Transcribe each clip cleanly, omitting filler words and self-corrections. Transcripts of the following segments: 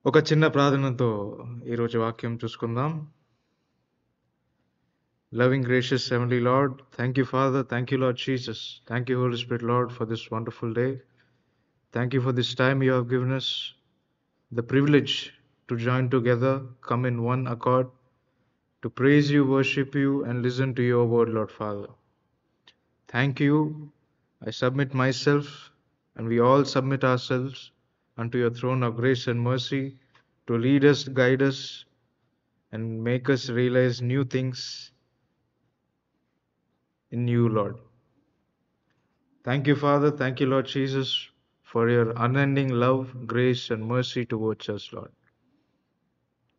ఒక చిన్న ప్రార్థనతో ఈరోజు వాక్యం చూసుకుందాం. Loving, gracious, heavenly Lord, thank you, Father. Thank you, Lord Jesus. Thank you, Holy Spirit, Lord, for this wonderful day. Thank you for this time you have given us, the privilege to join together, come in one accord, to praise you, worship you, and listen to your word, Lord Father. Thank you. I submit myself, and we all submit ourselves unto your throne of grace and mercy to lead us, guide us, and make us realize new things in you, Lord. Thank you, Father. Thank you, Lord Jesus, for your unending love, grace, and mercy towards us, Lord.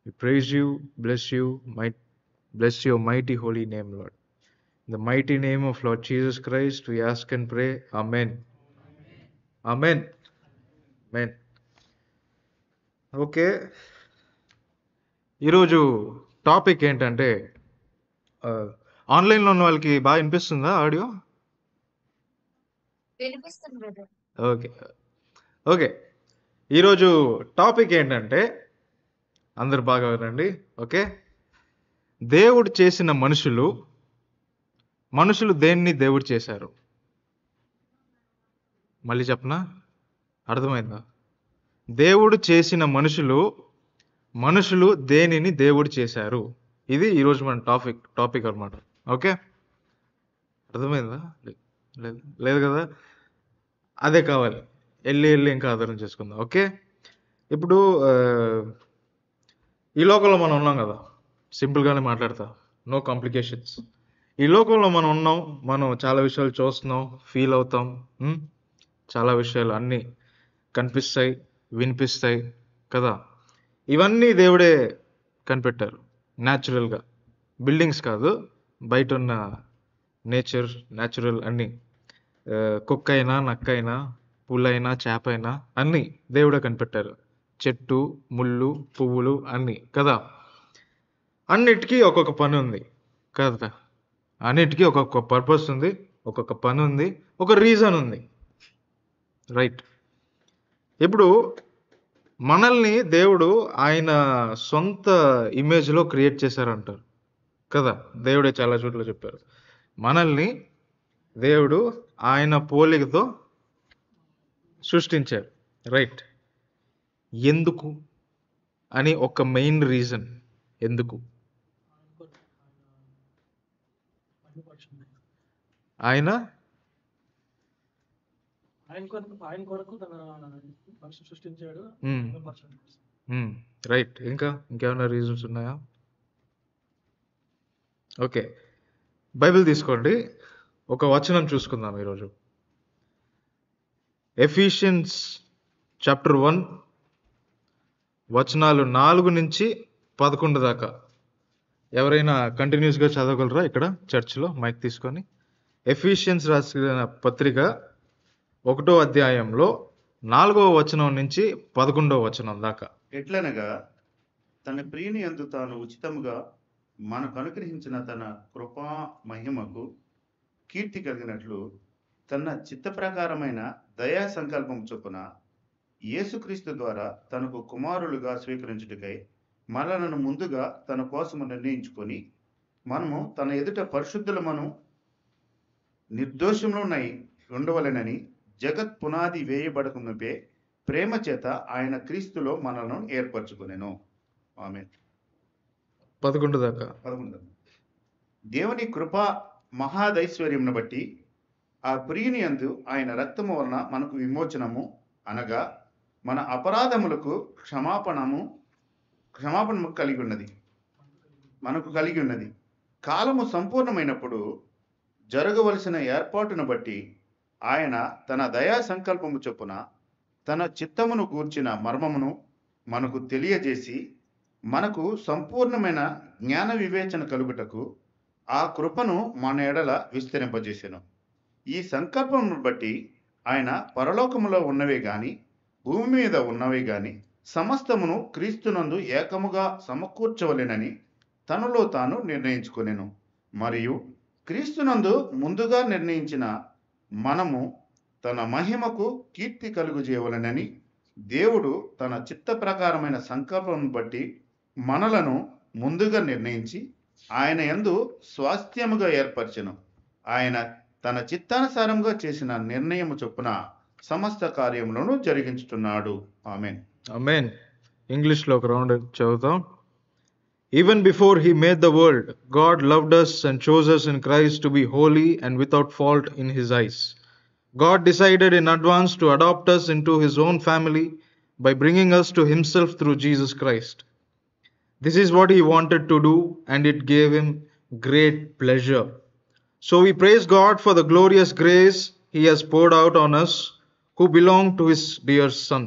We praise you, bless you, bless your mighty holy name, Lord. In the mighty name of Lord Jesus Christ, we ask and pray. Amen. Amen. Amen. Okay, ఈరోజు topic ఏంటంటే ఆన్లైన్లో ఉన్న వాళ్ళకి బాగా వినిపిస్తుందా audio? వినిపిస్తుంది brother. Okay okay, ఈరోజు topic ఏంటంటే అందరు బాగా వినండి. ఓకే, దేవుడు చేసిన మనుషులు దేన్ని దేవుడు చేశారు? మళ్ళీ చెప్పనా? అర్థమైందా? దేవుడు చేసిన మనుషులు దేనిని దేవుడు చేశారు? ఇది ఈరోజు మన టాపిక్ అన్నమాట. ఓకే, అర్థమైందా? లేదు కదా? అదే కావాలి, వెళ్ళి ఇంకా ఆధారం చేసుకుందాం. ఓకే, ఇప్పుడు ఈ లోకంలో మనం ఉన్నాం కదా, సింపుల్గానే మాట్లాడతా, నో కాంప్లికేషన్స్. ఈ లోకంలో మనం ఉన్నాం, మనం చాలా విషయాలు చూస్తున్నాం, ఫీల్ అవుతాం. చాలా విషయాలు అన్నీ కనిపిస్తాయి, వినిపిస్తాయి కదా. ఇవన్నీ దేవుడే కనిపెట్టారు న్యాచురల్గా. బిల్డింగ్స్ కాదు, బయట ఉన్న నేచర్, న్యాచురల్ అన్నీ. కుక్క అయినా, నక్క అయినా, పుల్లైనా, చేప అయినా అన్నీ దేవుడే కనిపెట్టారు. చెట్టు, ముళ్ళు, పువ్వులు అన్నీ కదా. అన్నిటికీ ఒక్కొక్క పని ఉంది కదా. అన్నిటికీ ఒక్కొక్క పర్పస్ ఉంది, ఒక్కొక్క పని ఉంది, ఒక రీజన్ ఉంది. రైట్. ఇప్పుడు మనల్ని దేవుడు ఆయన సొంత ఇమేజ్లో క్రియేట్ చేశారంటారు కదా. దేవుడే చాలా చోట్ల చెప్పారు, మనల్ని దేవుడు ఆయన పోలికతో సృష్టించారు. రైట్. ఎందుకు అని ఒక మెయిన్ రీజన్. ఎందుకు? ఆయన కొరకు తన మనిషిని సృష్టించాడు. రైట్. ఇంకేమైనా రీజన్స్ ఉన్నాయా? ఓకే, బైబిల్ తీసుకోండి, ఒక వచనం చూసుకుందాం ఈరోజు. ఎఫీషియన్స్ చాప్టర్ 1 వచనాలు 4 నుంచి 11 దాకా. ఎవరైనా కంటిన్యూస్గా చదవగలరా ఇక్కడ చర్చ్లో మైక్ తీసుకొని? ఎఫీషియన్స్ రాసిన పత్రిక 1వ అధ్యాయంలో 4వ వచనం నుంచి 11వ వచనం దాకా. ఎట్లనగా తన ప్రియుని యందు తాను ఉచితముగా మనకు అనుగ్రహించిన తన కృపా మహిమకు కీర్తి కలిగినట్లు తన చిత్త ప్రకారమైన దయా సంకల్పం చొప్పున యేసుక్రీస్తు ద్వారా తనకు కుమారులుగా స్వీకరించుటకై మనలను ముందుగా తన కోసము నిర్ణయించుకొని మనము తన ఎదుట పరిశుద్ధులమను నిర్దోషములనై ఉండవలెనని జగత్ పునాది వేయబడకమునుపే ప్రేమ చేత ఆయన క్రీస్తులో మనలను ఏర్పరచుకునేను. ఆమేన్. 11 దాకా. 11. దేవుని కృప మహాదైశ్వర్యమును బట్టి ఆ ప్రియుని యందు ఆయన రక్తము వలన మనకు విమోచనము, అనగా మన అపరాధములకు క్షమాపణము మనకు కలిగి ఉన్నది. కాలము సంపూర్ణమైనప్పుడు జరగవలసిన ఏర్పాటును బట్టి ఆయన తన దయా సంకల్పము చొప్పున తన చిత్తమును గూర్చిన మర్మమును మనకు తెలియజేసి మనకు సంపూర్ణమైన జ్ఞాన వివేచన కలుగుటకు ఆ కృపను మన ఎడల విస్తరింపజేసెను. ఈ సంకల్పమును బట్టి ఆయన పరలోకములో ఉన్నవే గాని భూమి మీద ఉన్నవే గాని సమస్తమును క్రీస్తునందు ఏకముగా సమకూర్చవలెనని తనలో తాను నిర్ణయించుకొనెను. మరియు క్రీస్తునందు ముందుగా నిర్ణయించిన మనము తన మహిమకు కీర్తి కలుగుజేయవలెనని దేవుడు తన చిత్త ప్రకారమైన సంకల్పం బట్టి మనలను ముందుగా నిర్ణయించి ఆయన యందు స్వాస్థ్యముగా ఏర్పరచెను. ఆయన తన చిత్తానుసారంగా చేసిన నిర్ణయము చొప్పున సమస్త కార్యములను జరిగించుచున్నాడు. ఆమేన్. ఆమేన్. ఇంగ్లీష్లో ఒక రౌండ్ చదువుతాం. Even before he made the world, God loved us and chose us in Christ to be holy and without fault in his eyes. God decided in advance to adopt us into his own family by bringing us to himself through Jesus Christ. This is what he wanted to do, and it gave him great pleasure. So we praise God for the glorious grace he has poured out on us who belong to his dear Son.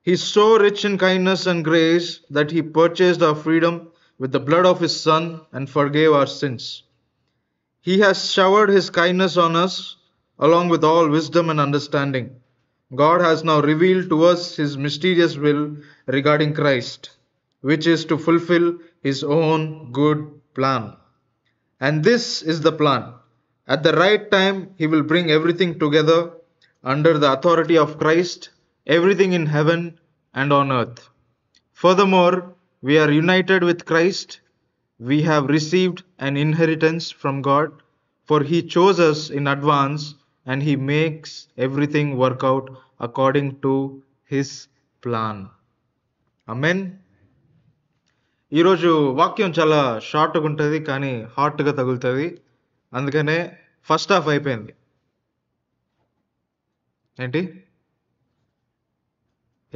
He is so rich in kindness and grace that he purchased our freedom with the blood of his Son and forgave our sins. He has showered his kindness on us along with all wisdom and understanding. God has now revealed to us his mysterious will regarding Christ, which is to fulfill his own good plan. And this is the plan. At the right time, he will bring everything together under the authority of Christ, everything in heaven and on earth. Furthermore, we are united with Christ. We have received an inheritance from God, for he chose us in advance and he makes everything work out according to his plan. Amen. ఈరోజు వాక్యం చాలా షార్ట్గా ఉంటుంది, కానీ హార్ట్గా తగులుతుంది. అందుకనే first half అయిపోయింది.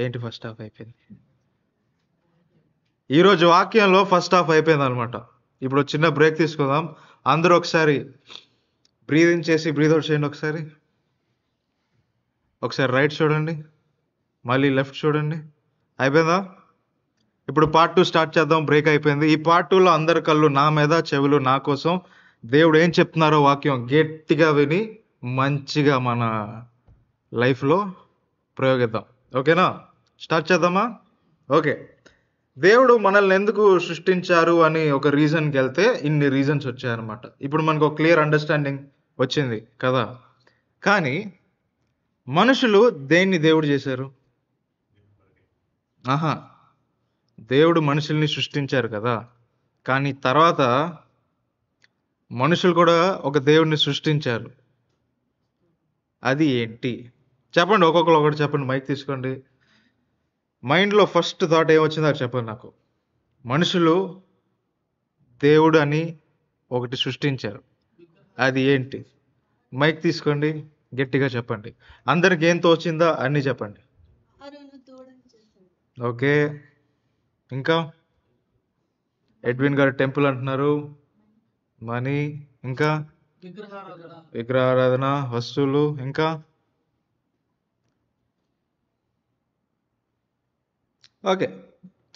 ఏంటి ఫస్ట్ హాఫ్ అయిపోయింది? ఈరోజు వాక్యంలో ఫస్ట్ హాఫ్ అయిపోయింది అనమాట. ఇప్పుడు చిన్న బ్రేక్ తీసుకుందాం. అందరూ ఒకసారి బ్రీద్ ఇన్ చేసి బ్రీద్ అవుట్ చేయండి. ఒకసారి రైట్ చూడండి, మళ్ళీ లెఫ్ట్ చూడండి. అయిపోయిందా? ఇప్పుడు పార్ట్ 2 స్టార్ట్ చేద్దాం. బ్రేక్ అయిపోయింది. ఈ పార్ట్ 2లో అందరి కళ్ళు నా మీద, చెవులు నా కోసం. దేవుడు ఏం చెప్తున్నారో వాక్యం గట్టిగా విని మంచిగా మన లైఫ్లో ప్రయోగిద్దాం. ఓకేనా? స్టార్ట్ చేద్దామా? ఓకే. దేవుడు మనల్ని ఎందుకు సృష్టించారు అని ఒక రీజన్కి వెళ్తే ఇన్ని రీజన్స్ వచ్చాయన్నమాట. ఇప్పుడు మనకు ఒక క్లియర్ అండర్స్టాండింగ్ వచ్చింది కదా. కానీ మనుషులు దేన్ని దేవుడు చేశారు? దేవుడు మనుషుల్ని సృష్టించారు కదా, కానీ తర్వాత మనుషులు కూడా ఒక దేవుడిని సృష్టించారు. అది ఏంటి చెప్పండి. ఒక్కొక్కరు ఒకటి చెప్పండి. మైక్ తీసుకోండి. మైండ్లో ఫస్ట్ థాట్ ఏమొచ్చిందో అది చెప్పండి నాకు. మనుషులు దేవుడు అని ఒకటి సృష్టించారు. అది ఏంటి? మైక్ తీసుకోండి, గట్టిగా చెప్పండి. అందరికి ఏం తోచిందో అన్నీ చెప్పండి. ఓకే. ఇంకా ఎడ్విన్ గారు టెంపుల్ అంటున్నారు, మనీ, ఇంకా విగ్రహారాధన, వస్తువులు, ఇంకా ఓకే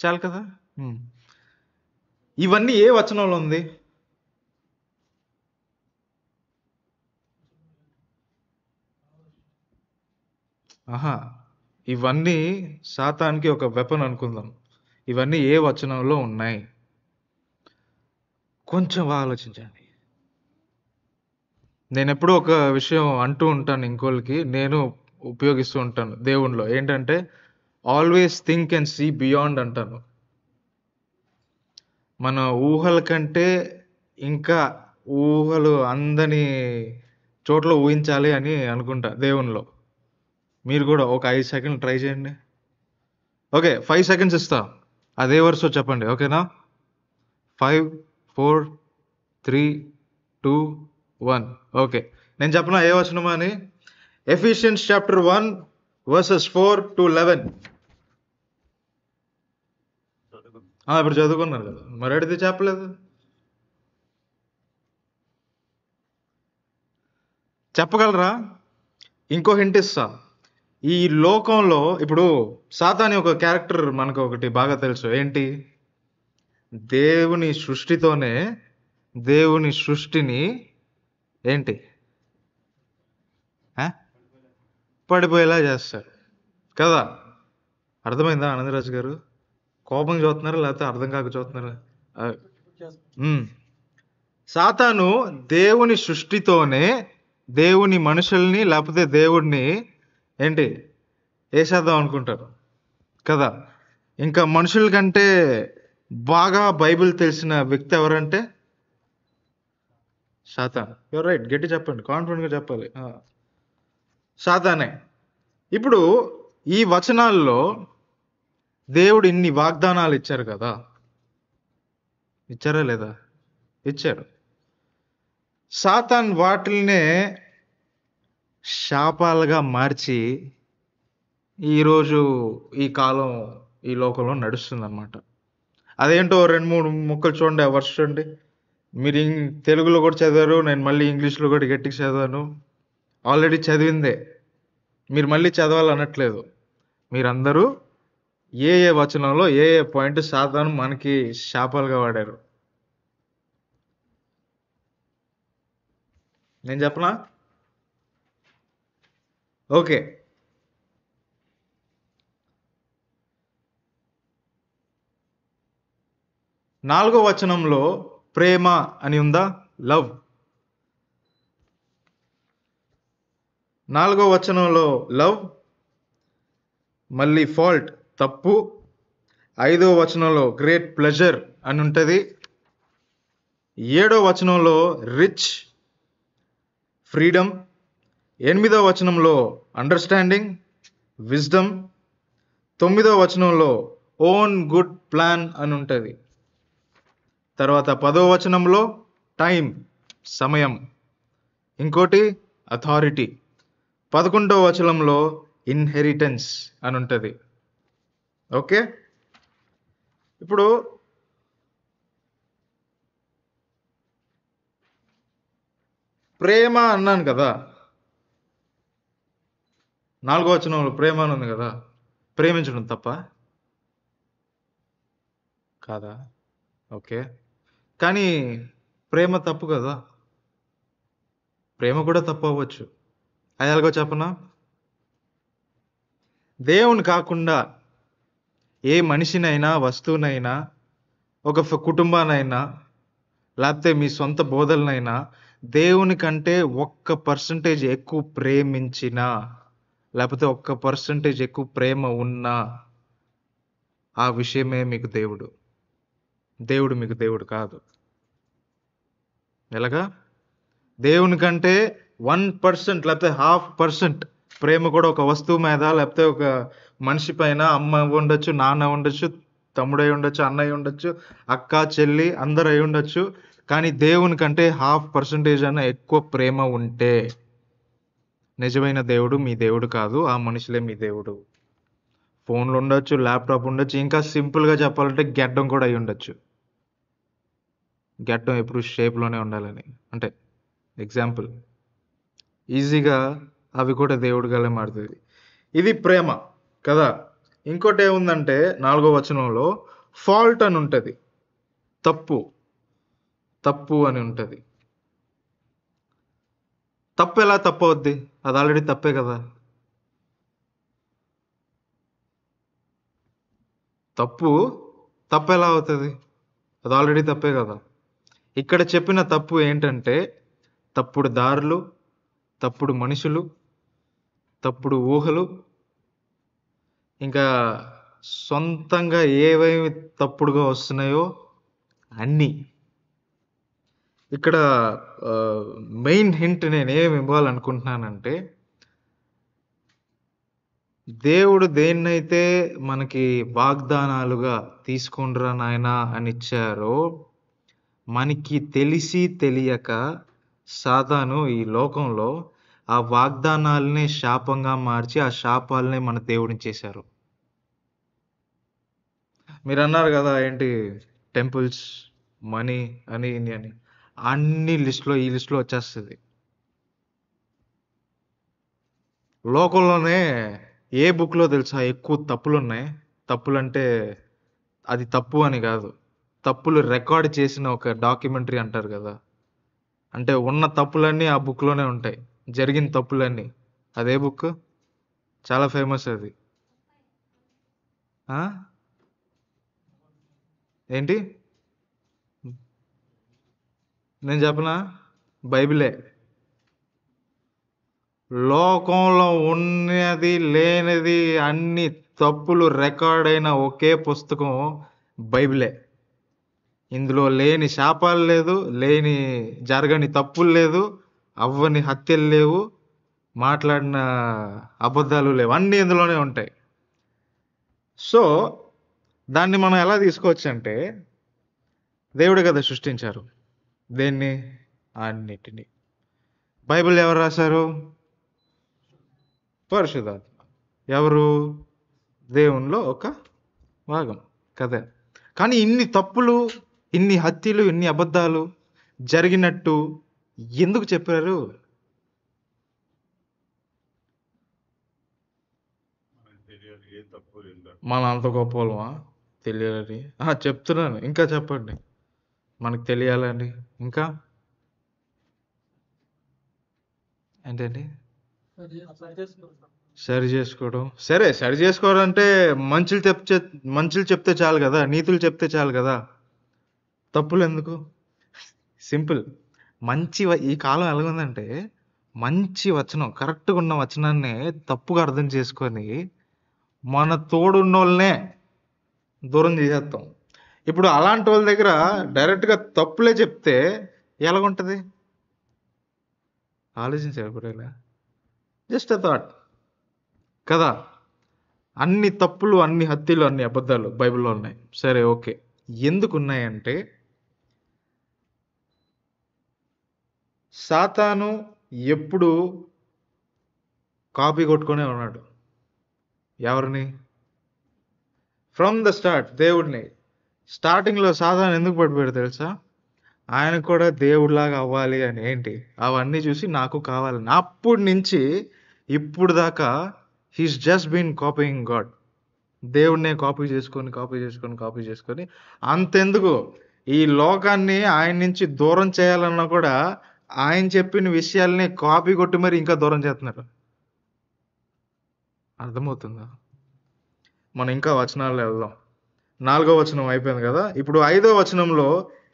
చాలు కదా. ఇవన్నీ ఏ వచనంలో ఉంది? ఇవన్నీ సాతానికి ఒక వెపన్ అనుకుందాం. ఇవన్నీ ఏ వచనంలో ఉన్నాయి? కొంచెం ఆలోచించండి. నేను ఎప్పుడూ ఒక విషయం అంటూ ఉంటాను ఇంకోళ్ళకి, నేను ఉపయోగిస్తూ ఉంటాను దేవునిలో. ఏంటంటే always think and see beyond అంటాను. మన ఊహల కంటే ఇంకా ఊహలు అందని చోట్ల ఊహించాలి అని అనుకుంటా దేవునిలో. మీరు కూడా ఒక 5 సెకండ్లు ట్రై చేయండి. ఓకే, 5 సెకండ్స్ ఇస్తా. అదే వర్సో చెప్పండి. ఓకేనా? 5, 4, 3, 2, 1. ఓకే, నేను చెప్పనా ఏ వచనమా అని? Ephesians chapter 1 verses 4 to 11. ఇప్పుడు చదువుకున్నారు కదా, మరి అడిగితే చెప్పలేదు. చెప్పగలరా? ఇంకో హింట్ ఇస్తా. ఈ లోకంలో ఇప్పుడు సాతాని ఒక క్యారెక్టర్ మనకు ఒకటి బాగా తెలుసు. ఏంటి? దేవుని సృష్టితోనే దేవుని సృష్టిని ఏంటి పడిపోయేలా చేస్తాడు కదా. అర్థమైందా ఆనందరాజు గారు? కోపం చూస్తున్నారా లేకపోతే అర్థం కాక చూస్తున్నారా? సాతాను దేవుని సృష్టితోనే దేవుని మనుషుల్ని లేకపోతే దేవుడిని ఏంటి వేసేద్దాం అనుకుంటారు కదా. ఇంకా మనుషుల కంటే బాగా బైబిల్ తెలిసిన వ్యక్తి ఎవరంటే సాతాన్. యువర్ రైట్, గట్టి చెప్పండి, కాన్ఫిడెంట్గా చెప్పాలి. సాతానే. ఇప్పుడు ఈ వచనాల్లో దేవుడు ఇన్ని వాగ్దానాలు ఇచ్చారు కదా, ఇచ్చారా లేదా? ఇచ్చారు. సాతాన్ వాటిల్నే శాపాలుగా మార్చి ఈరోజు ఈ కాలం ఈ లోకంలో నడుస్తుంది అనమాట. అదేంటో 2-3 ముక్కలు చూడండి, ఆ వర్షం చూడండి. మీరు తెలుగులో కూడా చదివారు, నేను మళ్ళీ ఇంగ్లీష్లో కూడా గట్టిగా చదివాను. ఆల్రెడీ చదివిందే మీరు మళ్ళీ చదవాలనట్లేదు. మీరందరూ ఏ ఏ వచనంలో ఏ ఏ పాయింట్ సాతాను మనకి శాపాలుగా వాడారు నేను చెప్పనా? ఓకే. 4వ వచనంలో ప్రేమ అని ఉందా? లవ్. 4వ వచనంలో లవ్, మళ్ళీ ఫాల్ట్ తప్పు. 5వ వచనంలో గ్రేట్ ప్లెజర్ అని ఉంటుంది. 7వ వచనంలో రిచ్, ఫ్రీడమ్. 8వ వచనంలో అండర్స్టాండింగ్, విజ్డమ్. 9వ వచనంలో ఓన్ గుడ్ ప్లాన్ అని ఉంటుంది. తర్వాత 10వ వచనంలో టైం, సమయం. ఇంకోటి అథారిటీ. 11వ వచనంలో ఇన్హెరిటెన్స్ అని ఉంటుంది. ఓకే. ఇప్పుడు ప్రేమ అన్నాను కదా, 4వ వచనంలో ప్రేమ అని ఉంది కదా. ప్రేమించడం తప్ప కాదా? ఓకే. కానీ ప్రేమ తప్పు కదా. ప్రేమ కూడా తప్పు అవ్వచ్చు. అది ఎలాగో చెప్పనా? దేవుని కాకుండా ఏ మనిషినైనా, వస్తువునైనా, ఒక కుటుంబానైనా, లేకపోతే మీ సొంత బోధలనైనా దేవుని కంటే 1% ఎక్కువ ప్రేమించినా, లేకపోతే 1% ఎక్కువ ప్రేమ ఉన్నా, ఆ విషయమే మీకు దేవుడు. దేవుడు మీకు దేవుడు కాదు. ఎలాగా? దేవుని కంటే 1% లేకపోతే 0.5% ప్రేమ కూడా ఒక వస్తువు మీద, లేకపోతే ఒక మనిషి పైన, అమ్మ ఉండొచ్చు, నాన్న ఉండొచ్చు, తమ్ముడై ఉండొచ్చు, అన్నయ్య ఉండొచ్చు, అక్క చెల్లి అందరూ అయి ఉండొచ్చు. కానీ దేవుని కంటే 0.5% అన్న ఎక్కువ ప్రేమ ఉంటే నిజమైన దేవుడు మీ దేవుడు కాదు, ఆ మనుషులే మీ దేవుడు. ఫోన్లు ఉండొచ్చు, ల్యాప్టాప్ ఉండొచ్చు, ఇంకా సింపుల్గా చెప్పాలంటే గెడ్డం కూడా అయి ఉండొచ్చు. గెడ్డం ఎప్పుడు షేప్లోనే ఉండాలని, అంటే ఎగ్జాంపుల్. ఈజీగా అవి కూడా దేవుడి గలే మారుతుంది. ఇది ప్రేమ కదా. ఇంకోటి ఏముందంటే 4వ వచనంలో ఫాల్ట్ అని ఉంటుంది. తప్పు, తప్పు అని ఉంటుంది. తప్పు ఎలా తప్పు అవుద్ది? అది ఆల్రెడీ తప్పే కదా. తప్పు తప్పు ఎలా అవుతుంది? అది ఆల్రెడీ తప్పే కదా. ఇక్కడ చెప్పిన తప్పు ఏంటంటే తప్పుడు దారులు, తప్పుడు మనుషులు, తప్పుడు ఊహలు, ఇంకా సొంతంగా ఏవేవి తప్పుడుగా వస్తున్నాయో అన్నీ. ఇక్కడ మెయిన్ హింట్ నేను ఏమి ఇవ్వాలనుకుంటున్నానంటే, దేవుడు దేన్నైతే మనకి వాగ్దానాలుగా తీసుకుండ్రా నాయనా అని ఇచ్చారో, మనకి తెలిసి తెలియక సాతాను ఈ లోకంలో ఆ వాగ్దానాలనే శాపంగా మార్చి ఆ శాపాలనే మన దేవుడిని చేశారు. మీరు అన్నారు కదా, ఏంటి టెంపుల్స్, మనీ అని ఇది అని. అన్ని లిస్టులో ఈ లిస్టులో వచ్చేస్తుంది. లోకంలోనే ఏ బుక్లో తెలుసా ఎక్కువ తప్పులు ఉన్నాయి? తప్పులు అంటే అది తప్పు అని కాదు, తప్పులు రికార్డ్ చేసిన ఒక డాక్యుమెంటరీ అంటారు కదా. అంటే ఉన్న తప్పులన్నీ ఆ బుక్లోనే ఉంటాయి, జరిగిన తప్పులన్నీ. అదే బుక్ చాలా ఫేమస్ అది. ఆ? ఏంటి నేను చెప్పనా? బైబిలే. లోకంలో ఉన్నది లేనిది అన్ని తప్పులు రికార్డ్ అయిన ఒకే పుస్తకం బైబిలే. ఇందులో లేని శాపాలు లేదు, లేని జరగని తప్పులు లేదు, అవ్వని హత్యలు లేవు, మాట్లాడిన అబద్ధాలు లేవు, అన్నీ ఇందులోనే ఉంటాయి. సో దాన్ని మనం ఎలా తీసుకోవచ్చు అంటే, దేవుడే కదా సృష్టించారు దేన్ని, అన్నిటినీ. బైబిల్ ఎవరు రాశారు? పరిశుద్ధాత్మ. ఎవరు? దేవునిలో ఒక భాగం కదా. కానీ ఇన్ని తప్పులు, ఇన్ని హత్యలు, ఇన్ని అబద్ధాలు జరిగినట్టు ఎందుకు చెప్పారు? ఏ తప్పు లేదు. మనం అంత గొప్ప వాళ్ళమా తెలియాలని? చెప్తున్నాను, ఇంకా చెప్పండి. మనకు తెలియాలని ఇంకా ఏంటండి? సరి చేసుకోవడం. సరే, సరి చేసుకోవడం అంటే మంచులు చెప్తే చాలు కదా, నీతులు చెప్తే చాలు కదా, తప్పులు ఎందుకు? సింపుల్. ఈ కాలం ఎలాగుందంటే, మంచి వచనం, కరెక్ట్గా ఉన్న వచనాన్ని తప్పుగా అర్థం చేసుకొని మన తోడున్నోళ్ళనే దూరం చేసేస్తాం. ఇప్పుడు అలాంటి వాళ్ళ దగ్గర డైరెక్ట్గా తప్పులే చెప్తే ఎలాగుంటుంది? ఆలోచించారు ఇప్పుడు? జస్ట్ అ థాట్ కదా. అన్ని తప్పులు, అన్ని హత్యలు, అన్ని అబద్ధాలు బైబిల్లో ఉన్నాయి. సరే, ఓకే. ఎందుకు ఉన్నాయంటే, సాతాను ఎప్పుడు కాపీ కొట్టుకునే ఉన్నాడు. ఎవరిని? ఫ్రమ్ ద స్టార్ట్ దేవుడిని. స్టార్టింగ్లో సాతాను ఎందుకు పడిపోయాడు తెలుసా? ఆయన కూడా దేవుడిలాగా అవ్వాలి అని. ఏంటి అవన్నీ చూసి నాకు కావాలని. అప్పటి నుంచి ఇప్పుడు దాకా he's just been copying God. దేవుడినే కాపీ చేసుకొని అంతెందుకు, ఈ లోకాన్ని ఆయన నుంచి దూరం చేయాలన్నా కూడా ఆయన చెప్పిన విషయాల్ని కాపీ కొట్టి మరి ఇంకా దూరం చేస్తున్నారు. అర్థమవుతుందా? మనం ఇంకా వచనాల్లో వెళ్దాం. 4వ వచనం అయిపోయింది కదా. ఇప్పుడు 5వ వచనంలో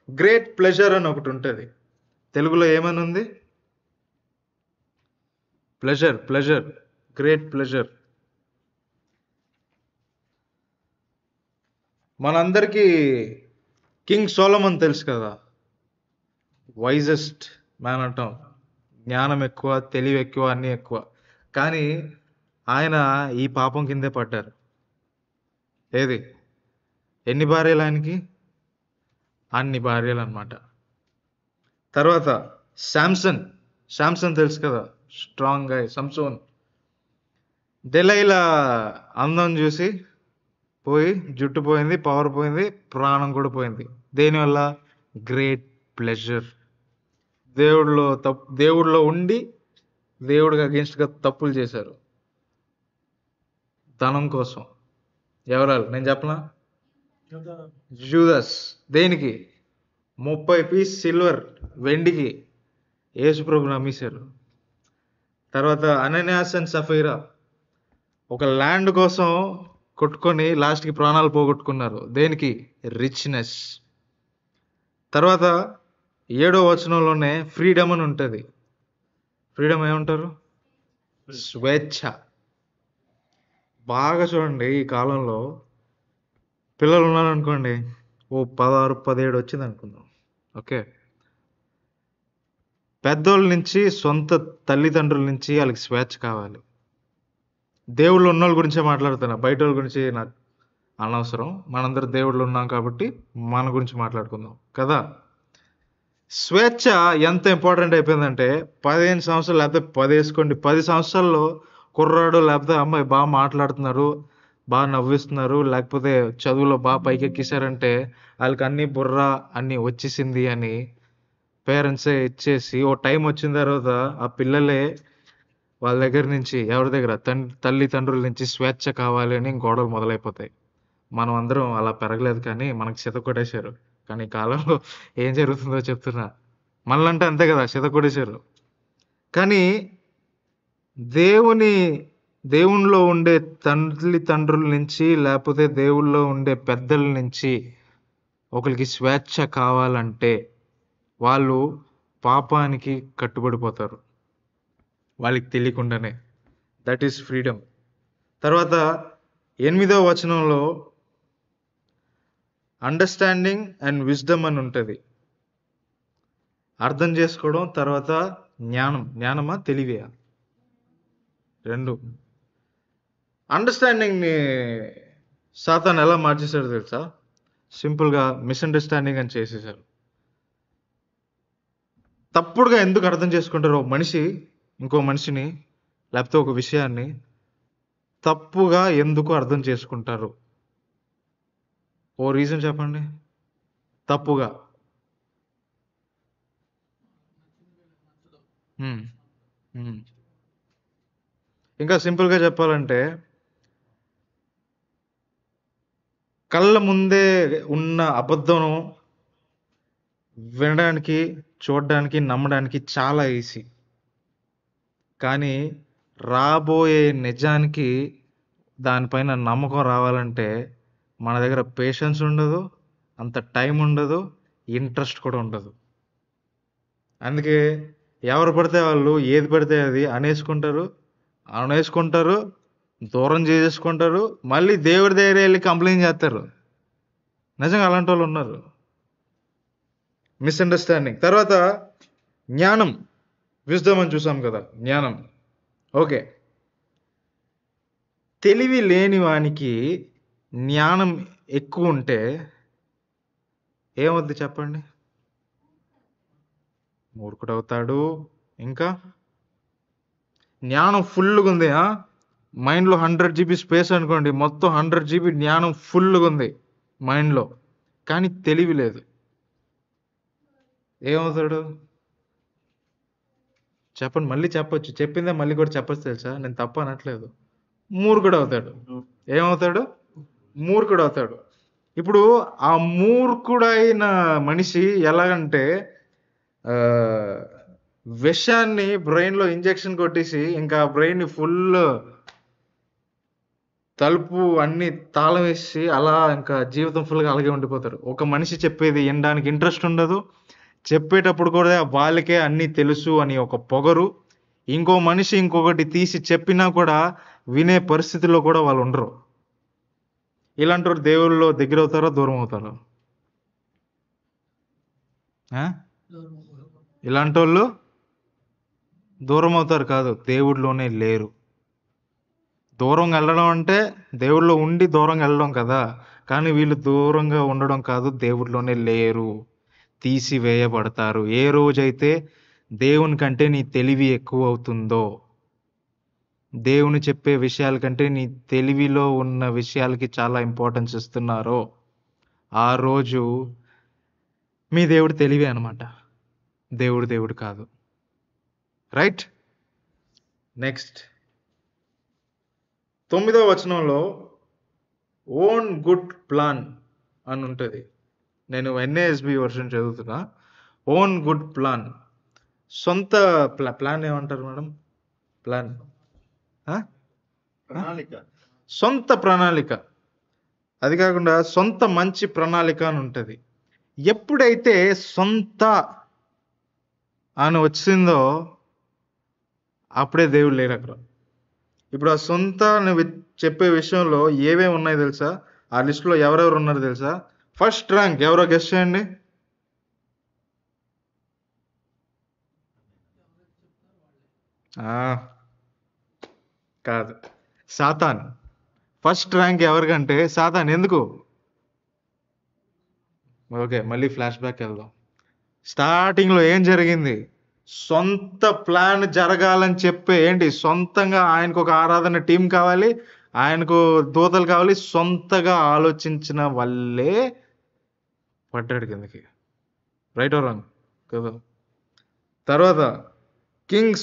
గ్రేట్ ప్లెజర్ అని ఒకటి ఉంటుంది. తెలుగులో ఏమని ఉంది? Pleasure, great pleasure. మనందరికీ కింగ్ సోలమన్ తెలుసు కదా, వైజెస్ట్ మ్యాన్ అంటాం. జ్ఞానం ఎక్కువ, తెలివి ఎక్కువ, అన్నీ ఎక్కువ. కానీ ఆయన ఈ పాపం కిందే పడ్డారు. ఏది? ఎన్ని భార్యలు ఆయనకి? అన్ని భార్యలు అన్నమాట. తర్వాత శాంసన్ తెలుసు కదా, స్ట్రాంగ్ గా. సంసోన్, డెలైలా అందం చూసి పోయి జుట్టు పోయింది, పవర్ పోయింది, ప్రాణం కూడా పోయింది. దేనివల్ల? Great pleasure. దేవుడిలో ఉండి దేవుడికి అగేన్స్ట్గా తప్పులు చేశారు ధనం కోసం. ఎవరాలు? నేను చెప్పనా? జూదస్. దేనికి? 30 పీస్ సిల్వర్, వెండికి యేసుప్రభుని అమ్మేశారు. తర్వాత అనన్యాస్ అండ్ సఫీరా ఒక ల్యాండ్ కోసం కొట్టుకొని లాస్ట్కి ప్రాణాలు పోగొట్టుకున్నారు. దేనికి? రిచ్నెస్. తర్వాత 7వ వచనంలోనే ఫ్రీడమ్ అని ఉంటుంది. ఫ్రీడమ్ ఏమంటారు? స్వేచ్ఛ. బాగా చూడండి, ఈ కాలంలో పిల్లలు ఉన్నారనుకోండి, 16, 17 వచ్చింది అనుకుందాం, ఓకే. పెద్దోళ్ళ నుంచి, సొంత తల్లిదండ్రుల నుంచి వాళ్ళకి స్వేచ్ఛ కావాలి. దేవుళ్ళు ఉన్నోళ్ళ గురించే మాట్లాడుతున్నా, బయట వాళ్ళ గురించి నాకు అనవసరం. మనందరూ దేవుళ్ళు ఉన్నాం కాబట్టి మన గురించి మాట్లాడుకుందాం కదా. స్వేచ్ఛ ఎంత ఇంపార్టెంట్ అయిపోయిందంటే, 15 సంవత్సరాలు లేకపోతే 10 వేసుకోండి, 10 సంవత్సరాల్లో కుర్రాడు లేకపోతే అమ్మాయి బాగా మాట్లాడుతున్నారు, బాగా నవ్విస్తున్నారు, లేకపోతే చదువులో బాగా పైకెక్కిసారంటే వాళ్ళకి అన్ని బుర్ర అన్నీ వచ్చేసింది అని పేరెంట్సే ఇచ్చేసి, ఓ టైం వచ్చిన తర్వాత ఆ పిల్లలే వాళ్ళ దగ్గర నుంచి, ఎవరి దగ్గర? తల్లిదండ్రుల నుంచి స్వేచ్ఛ కావాలి అని గొడవలు మొదలైపోతాయి. మనం అందరం అలా పెరగలేదు కానీ మనకు చితకొట్టేశారు. కానీ ఈ కాలంలో ఏం జరుగుతుందో చెప్తున్నా. మనలంటే అంతే కదా, చితకొట్టేశారు. కానీ దేవునిలో ఉండే తల్లిదండ్రుల నుంచి, లేకపోతే దేవుల్లో ఉండే పెద్దల నుంచి ఒకరికి స్వేచ్ఛ కావాలంటే వాళ్ళు పాపానికి కట్టుబడిపోతారు. వాళ్ళకి తెలియకుండానే. That is freedom. తర్వాత 8వ వచనంలో అండర్స్టాండింగ్ అండ్ విజ్డమ్ అని ఉంటుంది. అర్థం చేసుకోవడం, తర్వాత జ్ఞానం. జ్ఞానమా తెలివియా? రెండు. అండర్స్టాండింగ్ని సాతాను ఎలా మార్చేశాడు తెలుసా? సింపుల్గా మిస్అండర్స్టాండింగ్ అని చేసేసారు. తప్పుడుగా ఎందుకు అర్థం చేసుకుంటారు? ఒక మనిషి ఇంకో మనిషిని, లేకపోతే ఒక విషయాన్ని తప్పుగా ఎందుకు అర్థం చేసుకుంటారు? ఓ రీజన్ చెప్పండి. తప్పుగా. హ్మ్. హ్మ్. ఇంకా సింపుల్గా చెప్పాలంటే, కళ్ళ ముందే ఉన్న అబద్ధం వినడానికి, చూడడానికి, నమ్మడానికి చాలా ఈజీ. కానీ రాబోయే నిజానికి దానిపైన నమ్మకం రావాలంటే మన దగ్గర పేషెన్స్ ఉండదు, అంత టైం ఉండదు, ఇంట్రెస్ట్ కూడా ఉండదు. అందుకే ఎవరు పడితే వాళ్ళు ఏది పడితే అది అనేసుకుంటారు, దూరం చేసేసుకుంటారు, మళ్ళీ దేవుడి దగ్గర వెళ్ళి కంప్లైంట్ చేస్తారు. నిజంగా అలాంటి వాళ్ళు ఉన్నారు. మిస్అండర్స్టాండింగ్. తర్వాత జ్ఞానం, విజ్డమ్ అని చూసాం కదా. జ్ఞానం ఓకే. తెలివి లేని వానికి జ్ఞానం ఎక్కువ ఉంటే ఏమవుద్ది చెప్పండి? మూర్ఖుడవుతాడు. ఇంకా జ్ఞానం ఫుల్గా ఉంది. మైండ్లో 100 GB స్పేస్ అనుకోండి, మొత్తం 100 GB జ్ఞానం ఫుల్గా ఉంది మైండ్లో, కానీ తెలివి లేదు. ఏమవుతాడు చెప్పండి? మళ్ళీ చెప్పొచ్చు, చెప్పిందే మళ్ళీ కూడా చెప్పచ్చు తెలుసా? నేను తప్పు అనట్లేదు. మూర్ఖుడు అవుతాడు. ఏమవుతాడు? మూర్ఖుడు అవుతాడు. ఇప్పుడు ఆ మూర్ఖుడైన మనిషి ఎలాగంటే విషాన్ని బ్రెయిన్లో ఇంజెక్షన్ కొట్టేసి ఇంకా బ్రెయిన్ ఫుల్ తలుపు అన్ని తాళం వేసి అలా ఇంకా జీవితం ఫుల్గా అలాగే ఉండిపోతారు. ఒక మనిషి చెప్పేది వినడానికి ఇంట్రెస్ట్ ఉండదు, చెప్పేటప్పుడు కూడా వాళ్ళకే అన్నీ తెలుసు అని ఒక పొగరు. ఇంకో మనిషి ఇంకొకటి తీసి చెప్పినా కూడా వినే పరిస్థితిలో కూడా వాళ్ళు ఉండరు. ఇలాంటి వారు దేవుళ్ళలో దగ్గర అవుతారో దూరం అవుతారో? ఇలాంటి వాళ్ళు దూరం అవుతారు కాదు, దేవుడిలోనే లేరు. దూరం వెళ్ళడం అంటే దేవుడిలో ఉండి దూరంగా వెళ్ళడం కదా, కానీ వీళ్ళు దూరంగా ఉండడం కాదు, దేవుడిలోనే లేరు, తీసివేయబడతారు. ఏ రోజైతే దేవుని కంటే నీ తెలివి ఎక్కువ అవుతుందో, దేవుని చెప్పే విషయాల కంటే నీ తెలివిలో ఉన్న విషయాలకి చాలా ఇంపార్టెన్స్ ఇస్తున్నారో ఆ రోజు మీ దేవుడు తెలివి అనమాట, దేవుడు కాదు. రైట్. నెక్స్ట్ 9వ వచనంలో ఓన్ గుడ్ ప్లాన్ అని ఉంటుంది. నేను NASB వర్షన్ చదువుతున్నా. ఓన్ గుడ్ ప్లాన్, సొంత ప్లాన్ ఏమంటారు మేడం? ప్లాన్, ప్రణాళిక. సొంత ప్రణాళిక. అది కాకుండా సొంత మంచి ప్రణాళిక అని ఉంటుంది. ఎప్పుడైతే సొంత అని వచ్చిందో అప్పుడే దేవుడు లేరు అక్కడ. ఇప్పుడు ఆ సొంత చెప్పే విషయంలో ఏమేమి ఉన్నాయి తెలుసా? ఆ లిస్టులో ఎవరెవరు ఉన్నారు తెలుసా? ఫస్ట్ ర్యాంక్ ఎవరో గెస్ చేయండి. కాదు, సాతాన్. ఫస్ట్ ర్యాంక్ ఎవరికంటే సాతాన్. ఎందుకు? ఓకే, మళ్ళీ ఫ్లాష్ బ్యాక్ వెళ్దాం. స్టార్టింగ్లో ఏం జరిగింది? సొంత ప్లాన్ జరగాలని చెప్పే ఏంటి, సొంతంగా ఆయనకు ఒక ఆరాధన టీం కావాలి, ఆయనకు దూతలు కావాలి, సొంతగా ఆలోచించిన వల్లే పడ్డాడు కిందకి. రైట్ ఆర్ రాంగ్ కదా? తర్వాత కింగ్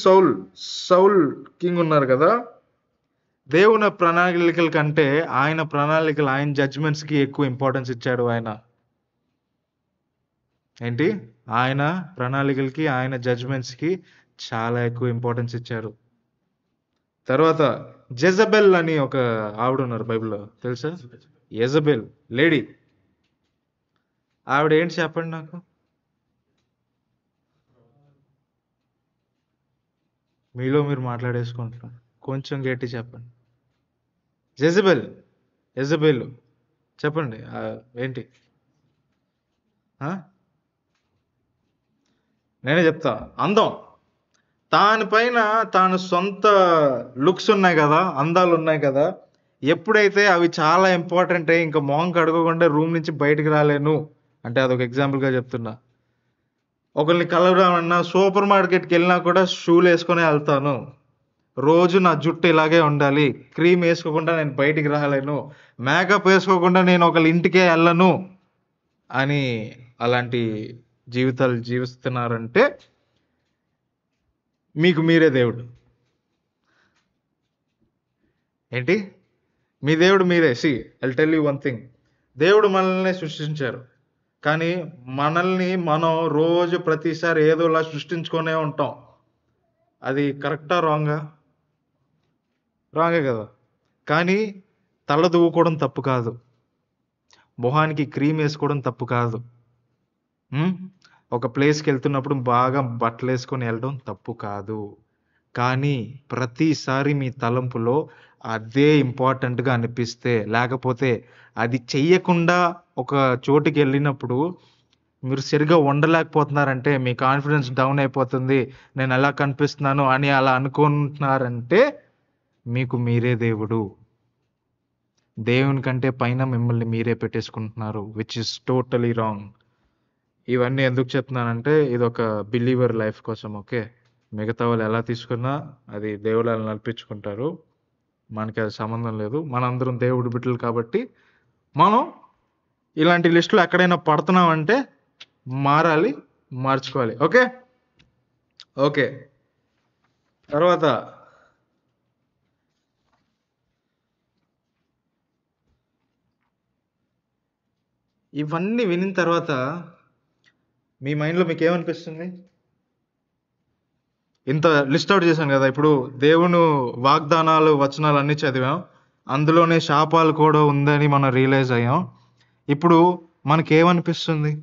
సౌల్ కింగ్ ఉన్నారు కదా, దేవుని ప్రణాళికల కంటే ఆయన ప్రణాళికలు, ఆయన జడ్జ్మెంట్స్కి ఎక్కువ ఇంపార్టెన్స్ ఇచ్చాడు ఆయన. ఏంటి? ఆయన ప్రణాళికలకి, ఆయన జడ్జ్మెంట్స్కి చాలా ఎక్కువ ఇంపార్టెన్స్ ఇచ్చారు. తర్వాత జెజబెల్ అని ఒక ఆవిడ ఉన్నారు బైబిల్లో, తెలుసా? Jezebel lady. ఆవిడ ఏంటి చెప్పండి నాకు? మీలో మీరు మాట్లాడేసుకుంటున్నారు. కొంచెం గట్టి చెప్పండి. జెజబెల్ ఎజబెల్ చెప్పండి. ఏంటి? ఆ? నేనే చెప్తా. అందం. దానిపైన తాను సొంత లుక్స్ ఉన్నాయి కదా, అందాలు ఉన్నాయి కదా, ఎప్పుడైతే అవి చాలా ఇంపార్టెంట్ అయ్యి ఇంకా మొహం కడుక్కోకుండా రూమ్ నుంచి బయటికి రాలేను అంటే, అదొక ఎగ్జాంపుల్గా చెప్తున్నా. ఒకరిని కలవడామన్నా సూపర్ మార్కెట్కి వెళ్ళినా కూడా షూలు వేసుకొని వెళ్తాను. రోజు నా జుట్టు ఇలాగే ఉండాలి, క్రీమ్ వేసుకోకుండా నేను బయటికి రాలేను, మేకప్ వేసుకోకుండా నేను ఒకళ్ళ ఇంటికే వెళ్ళను అని అలాంటి జీవితాలు జీవిస్తున్నారంటే మీకు మీరే దేవుడు. ఏంటి? మీ దేవుడు మీరే. I'll tell you one thing. దేవుడు మనల్ని సృష్టించారు, కానీ మనల్ని మనం రోజు ప్రతిసారి ఏదోలా సృష్టించుకొనే ఉంటాం. అది కరెక్టా రాంగా? రాంగే కదా. కానీ తల దువ్వుకోవడం తప్పు కాదు, మొహానికి క్రీమ్ వేసుకోవడం తప్పు కాదు, ఒక ప్లేస్కి వెళ్తున్నప్పుడు బాగా బట్టలు వేసుకొని వెళ్ళడం తప్పు కాదు. కానీ ప్రతిసారి మీ తలంపులో అదే ఇంపార్టెంట్గా అనిపిస్తే, లేకపోతే అది చెయ్యకుండా ఒక చోటుకి వెళ్ళినప్పుడు మీరు సరిగా ఉండలేకపోతున్నారంటే, మీ కాన్ఫిడెన్స్ డౌన్ అయిపోతుంది, నేను ఎలా కనిపిస్తున్నాను అని అలా అనుకుంటున్నారంటే మీకు మీరే దేవుడు. దేవుని కంటే పైన మిమ్మల్ని మీరే పెట్టేసుకుంటున్నారు, విచ్ ఇస్ టోటలీ రాంగ్. ఇవన్నీ ఎందుకు చెప్తున్నానంటే, ఇది ఒక బిలీవర్ లైఫ్ కోసం. ఓకే, మిగతా వాళ్ళు ఎలా తీసుకున్నా అది దేవుడు అలా నడిపించుకుంటారు, మనకి అది సంబంధం లేదు. మనందరం దేవుడి బిడ్డలు కాబట్టి మనం ఇలాంటి లిస్టులు ఎక్కడైనా పడుతున్నామంటే మారాలి, మార్చుకోవాలి. Okay okay. తర్వాత ఇవన్నీ వినిన తర్వాత మీ మైండ్లో మీకు ఏమనిపిస్తుంది? ఇంత లిస్ట్ అవుట్ చేశాను కదా, ఇప్పుడు దేవుని వాగ్దానాలు వచనాలు అన్నీ చదివాం, అందులోనే శాపాలు కూడా ఉందని మనం రియలైజ్ అయ్యాం. ఇప్పుడు మనకేమనిపిస్తుంది?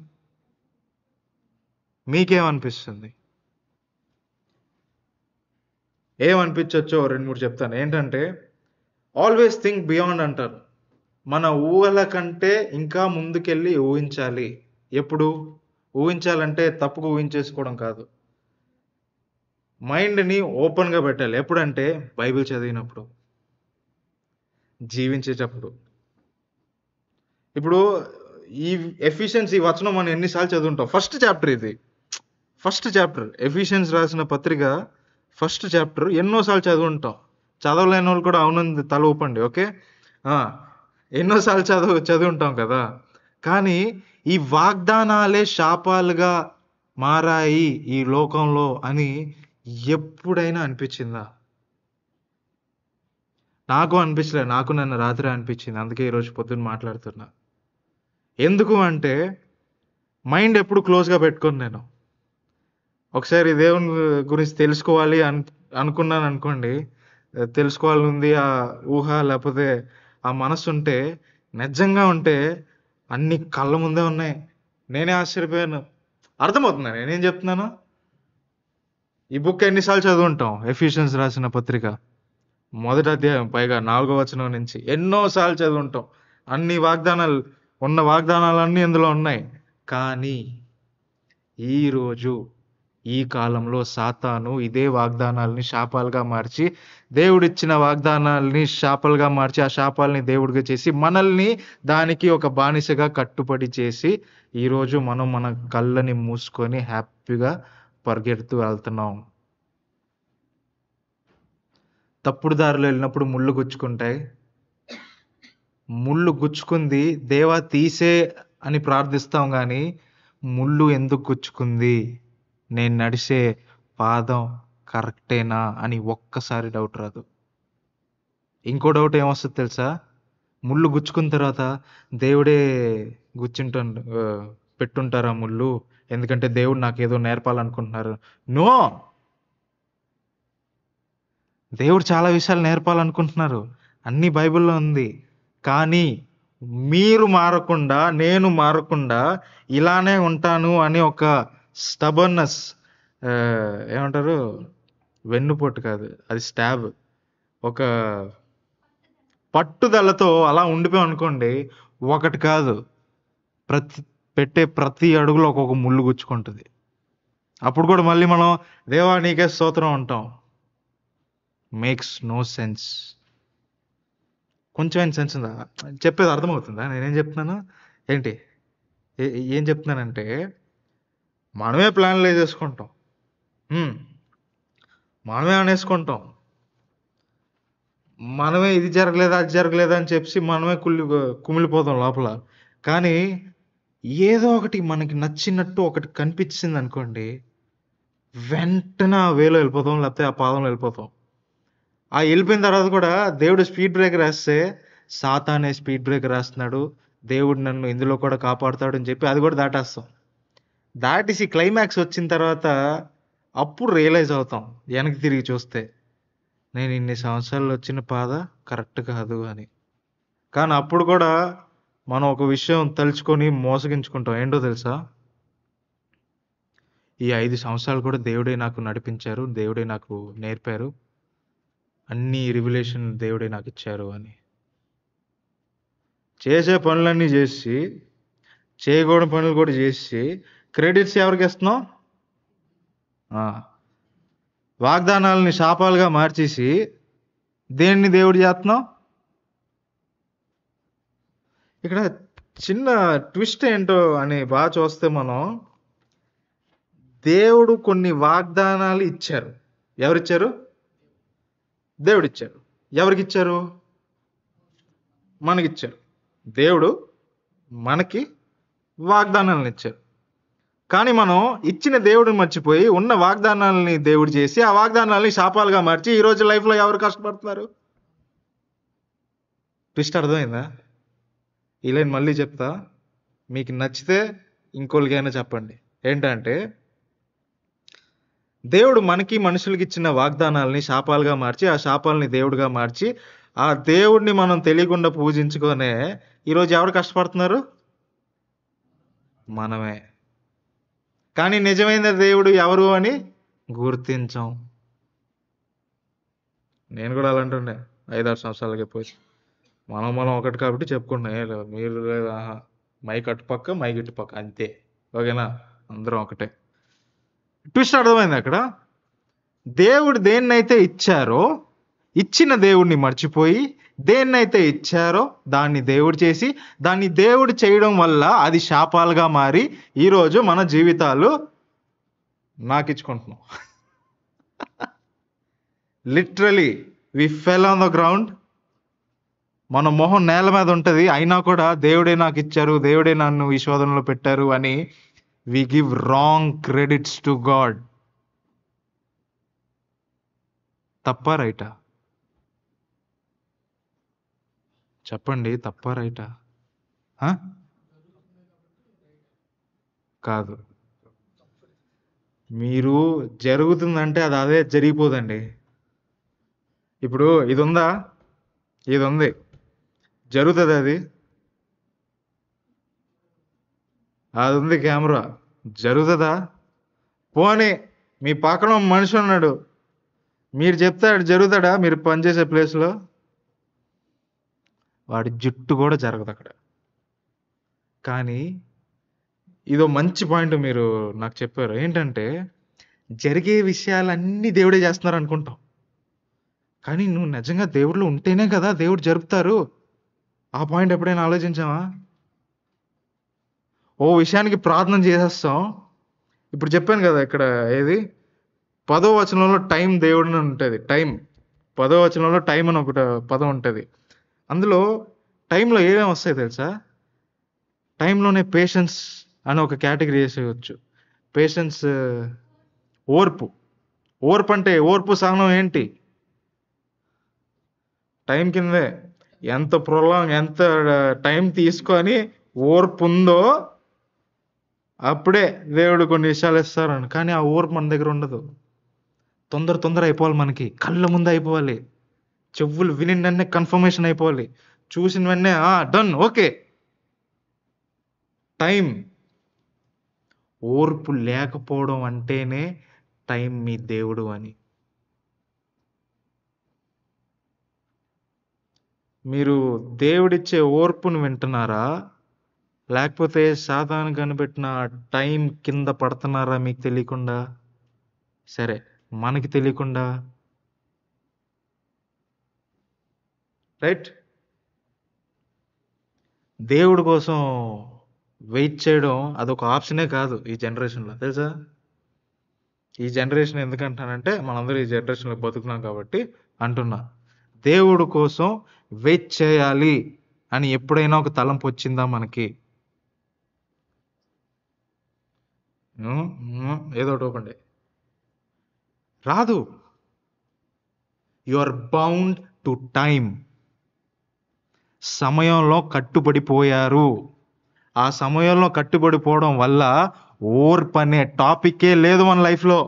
మీకేమనిపిస్తుంది? ఏమనిపించచ్చో 2-3 చెప్తాను. ఏంటంటే, ఆల్వేస్ థింక్ బియాండ్ అంటారు. మన ఊహల కంటే ఇంకా ముందుకెళ్ళి ఊహించాలి. ఎప్పుడు ఊహించాలంటే తప్పుగా ఊహించేసుకోవడం కాదు, మైండ్ని ఓపెన్గా పెట్టాలి. ఎప్పుడంటే బైబిల్ చదివినప్పుడు, జీవించేటప్పుడు. ఇప్పుడు ఈ ఎఫిషియన్స్ ఈ వచనం మనం ఎన్నిసార్లు చదువుంటాం? ఫస్ట్ చాప్టర్ ఎఫిషియన్స్ రాసిన పత్రిక ఫస్ట్ చాప్టర్ ఎన్నోసార్లు చదువుంటాం. చదవలేని వాళ్ళు కూడా అవునంది తల ఊపండి. ఓకే, ఎన్నోసార్లు చదువుంటాం కదా. కానీ ఈ వాగ్దానాలే శాపాలుగా మారాయి ఈ లోకంలో అని ఎప్పుడైనా అనిపించిందా? నాకు అనిపించలే, నాకు నన్ను రాత్రి అనిపించింది. అందుకే ఈరోజు పొద్దున్న మాట్లాడుతున్నా. ఎందుకు అంటే, మైండ్ ఎప్పుడు క్లోజ్గా పెట్టుకోను నేను. ఒకసారి దేవుని గురించి తెలుసుకోవాలి అనుకున్నాను అనుకోండి, తెలుసుకోవాలని ఉంది ఆ ఊహ లేకపోతే ఆ మనసు ఉంటే, నిజంగా ఉంటే అన్ని కళ్ళ ముందే ఉన్నాయి. నేనే ఆశ్చర్యపోయాను. అర్థమవుతుందా నేనేం చెప్తున్నాను? ఈ బుక్ ఎన్నిసార్లు చదువుంటాం? ఎఫిషియన్స్ రాసిన పత్రిక మొదటి అధ్యాయం, పైగా 4వ వచనం నుంచి ఎన్నోసార్లు చదువుంటాం. అన్ని వాగ్దానాలు ఉన్న వాగ్దానాలన్నీ ఇందులో ఉన్నాయి. కానీ ఈరోజు ఈ కాలంలో సాతాను ఇదే వాగ్దానాలని శాపాలుగా మార్చి, దేవుడిచ్చిన వాగ్దానాలని శాపాలుగా మార్చి, ఆ శాపాలని దేవుడిగా చేసి, మనల్ని దానికి ఒక బానిసగా కట్టుబడి చేసి, ఈరోజు మనం మన కళ్ళని మూసుకొని హ్యాపీగా పరిగెడుతూ వెళ్తున్నాం. తప్పుడు దారిలో వెళ్ళినప్పుడు ముళ్ళు గుచ్చుకుంటాయి. ముళ్ళు గుచ్చుకుంది, దేవా తీసే అని ప్రార్థిస్తాం, కానీ ముళ్ళు ఎందుకు గుచ్చుకుంది, నేను నడిచే పాదం కరెక్టేనా అని ఒక్కసారి డౌట్ రాదు. ఇంకో డౌట్ ఏమొస్తుంది తెలుసా? ముళ్ళు గుచ్చుకున్న తర్వాత దేవుడే పెట్టుంటారా ముళ్ళు, ఎందుకంటే దేవుడు నాకేదో నేర్పాలనుకుంటున్నారు. నో, దేవుడు చాలా విషయాలు నేర్పాలనుకుంటున్నారు, అన్ని బైబిల్లో ఉంది. కానీ మీరు మారకుండా, నేను మారకుండా ఇలానే ఉంటాను అని ఒక స్టబర్నెస్, ఏమంటారు, వెన్నుపోటు కాదు, అది స్టాబ్. ఒక పట్టుదలతో అలా ఉండిపోయాం అనుకోండి, ఒకటి కాదు, ప్రతి అడుగులో ఒక్కొక్క ముళ్ళు గుచ్చుకుంటుంది. అప్పుడు కూడా మళ్ళీ మనం దేవా నీకే స్తోత్రం అంటాం. Makes no sense. కొంచెం సెన్స్ ఉందా? చెప్పేది అర్థమవుతుందా నేనేం చెప్తున్నాను? ఏంటి ఏం చెప్తున్నానంటే, మనమే ప్లాన్లు వేసేసుకుంటాం, మనమే అనేసుకుంటాం, మనమే ఇది జరగలేదు అది జరగలేదు అని చెప్పి మనమే కుమిలిపోతాం లోపల. కానీ ఏదో ఒకటి మనకి నచ్చినట్టు ఒకటి కనిపించింది అనుకోండి, వెంటనే ఆ వేలో వెళ్ళిపోతాం, లేకపోతే ఆ పాదంలో వెళ్ళిపోతాం. ఆ వెళ్ళిపోయిన తర్వాత కూడా దేవుడు స్పీడ్ బ్రేకర్ వేస్తే, సాతానే స్పీడ్ బ్రేకర్ వేస్తున్నాడు, దేవుడు నన్ను ఇందులో కూడా కాపాడుతాడు అని చెప్పి అది కూడా దాటేస్తాం. దాటేసి క్లైమాక్స్ వచ్చిన తర్వాత అప్పుడు రియలైజ్ అవుతాం, వెనక్కి తిరిగి చూస్తే నేను ఇన్ని సంవత్సరాలు వచ్చిన పాద కరెక్ట్ కాదు అని. కానీ అప్పుడు కూడా మనం ఒక విషయం తలుచుకొని మోసగించుకుంటాం. ఏంటో తెలుసా? ఈ 5 సంవత్సరాలు కూడా దేవుడే నాకు నడిపించారు, దేవుడే నాకు నేర్పారు, అన్ని రివిలేషన్ దేవుడే నాకు ఇచ్చారు అని. చేసే పనులన్నీ చేసి, చేయకూడని పనులు కూడా చేసి క్రెడిట్స్ ఎవరికి ఇస్తున్నాం? వాగ్దానాలని శాపాలుగా మార్చేసి దేన్ని దేవుడు చేస్తున్నాం? ఇక్కడ చిన్న ట్విస్ట్ ఏంటో అని బాగా చూస్తే మనం, దేవుడు కొన్ని వాగ్దానాలు ఇచ్చారు. ఎవరిచ్చారు? దేవుడు ఇచ్చారు. ఎవరికి ఇచ్చారు? మనకిచ్చారు. దేవుడు మనకి వాగ్దానాలను ఇచ్చారు. కానీ మనం ఇచ్చిన దేవుడిని మర్చిపోయి ఉన్న వాగ్దానాలని దేవుడు చేసి ఆ వాగ్దానాలని శాపాలుగా మార్చి ఈరోజు లైఫ్లో ఎవరు కష్టపడుతున్నారు? ట్విస్ట్ అర్థమైందా? ఇలా మళ్ళీ చెప్తా, మీకు నచ్చితే ఇంకోళ్ళకైనా చెప్పండి. ఏంటంటే, దేవుడు మనకి మనుషులకి ఇచ్చిన వాగ్దానాలని శాపాలుగా మార్చి ఆ శాపాలని దేవుడిగా మార్చి ఆ దేవుడిని మనం తెలియకుండా పూజించుకొనే ఈరోజు ఎవరు కష్టపడుతున్నారు? మనమే. కానీ నిజమైన దేవుడు ఎవరు అని గుర్తించాం. నేను కూడా అలాంటుండే 5-6 సంవత్సరాలకి పోయి మనం ఒకటి కాబట్టి చెప్పుకుంటున్నాం. మీరు మైక్ అటుపక్క మైక్ ఇటుపక్క అంతే, ఓకేనా? అందరం ఒకటే. ట్విస్ట్ అర్థమైంది అక్కడ. దేవుడు దేన్నైతే ఇచ్చారో, ఇచ్చిన దేవుడిని మర్చిపోయి దేన్నైతే ఇచ్చారో దాన్ని దేవుడు చేసి, దాన్ని దేవుడు చేయడం వల్ల అది శాపాలుగా మారి ఈరోజు మన జీవితాలు నాకిచ్చుకుంటున్నాం. Literally we fell on the ground. మన మొహం నేల మీద ఉంటుంది, అయినా కూడా దేవుడే నాకు ఇచ్చారు, దేవుడే నన్ను ఈ శోధనలో పెట్టారు అని we give wrong credits to God. తప్పా రైటా? చెప్పండి, తప్పా రైటా? కాదు. మీరు జరుగుతుందంటే అది అదే జరిగిపోదండి. ఇప్పుడు ఇది ఉందా? ఇది ఉంది, జరుగుతుంది. అది ఉంది కెమెరా, జరుగుతుందా? పోనీ మీ పక్కన మనిషి ఉన్నాడు, మీరు చెప్తాడు జరుగుతాడా? మీరు పనిచేసే ప్లేస్లో వాడి జుట్టు కూడా జరగదు అక్కడ. కానీ ఇదో మంచి పాయింట్ మీరు నాకు చెప్పారు. ఏంటంటే, జరిగే విషయాలన్నీ దేవుడే చేస్తున్నారు అనుకుంటాం, కానీ నువ్వు నిజంగా దేవుళ్ళు ఉంటేనే కదా దేవుడు జరుపుతారు. ఆ పాయింట్ ఎప్పుడైనా ఆలోచించావా? ఓ విషయానికి ప్రార్థన చేసేస్తాం. ఇప్పుడు చెప్పాను కదా, ఇక్కడ ఏది 10వ వచనంలో టైం దేవుడిని ఉంటుంది. టైం 10వ వచనంలో టైం అని ఒక పదం ఉంటుంది. అందులో టైంలో ఏమేమి వస్తాయి తెలుసా? టైంలోనే పేషెన్స్ అని ఒక కేటగిరీ వేసేయచ్చు. పేషెన్స్, ఓర్పు. ఓర్పు అంటే, ఓర్పు సహనం ఏంటి? టైం కిందే. ఎంత ఎంత టైం తీసుకొని ఓర్పు ఉందో అప్పుడే దేవుడు కొన్ని విషయాలు ఇస్తారని. కానీ ఆ ఓర్పు మన దగ్గర ఉండదు. తొందర అయిపోవాలి, మనకి కళ్ళ ముందు అయిపోవాలి, చెవులు వినిందన్నే కన్ఫర్మేషన్ అయిపోవాలి, చూసిన వెంటనే డన్, ఓకే. టైం, ఓర్పు లేకపోవడం అంటేనే టైం మీ దేవుడు అని. మీరు దేవుడిచ్చే ఓర్పును వింటున్నారా, లేకపోతే సాతాను కనిపెట్టిన టైం కింద పడుతున్నారా మీకు తెలియకుండా? సరే, మనకి తెలియకుండా, రైట్? దేవుడి కోసం వెయిట్ చేయడం అదొక ఆప్షనే కాదు ఈ జనరేషన్లో, తెలుసా? ఈ జనరేషన్ ఎందుకంటానంటే మనందరూ ఈ జనరేషన్లో బతుకున్నాం కాబట్టి అంటున్నా. దేవుడి కోసం వెయిట్ చేయాలి అని ఎప్పుడైనా ఒక తలంపు వచ్చిందా మనకి? ఏదో ఒకటి ఒకండి, రాదు. You are bound to time. సమయంలో కట్టుబడిపోయారు. ఆ సమయంలో కట్టుబడిపోవడం వల్ల ఓర్పు అనే టాపికే లేదు మన లైఫ్లో.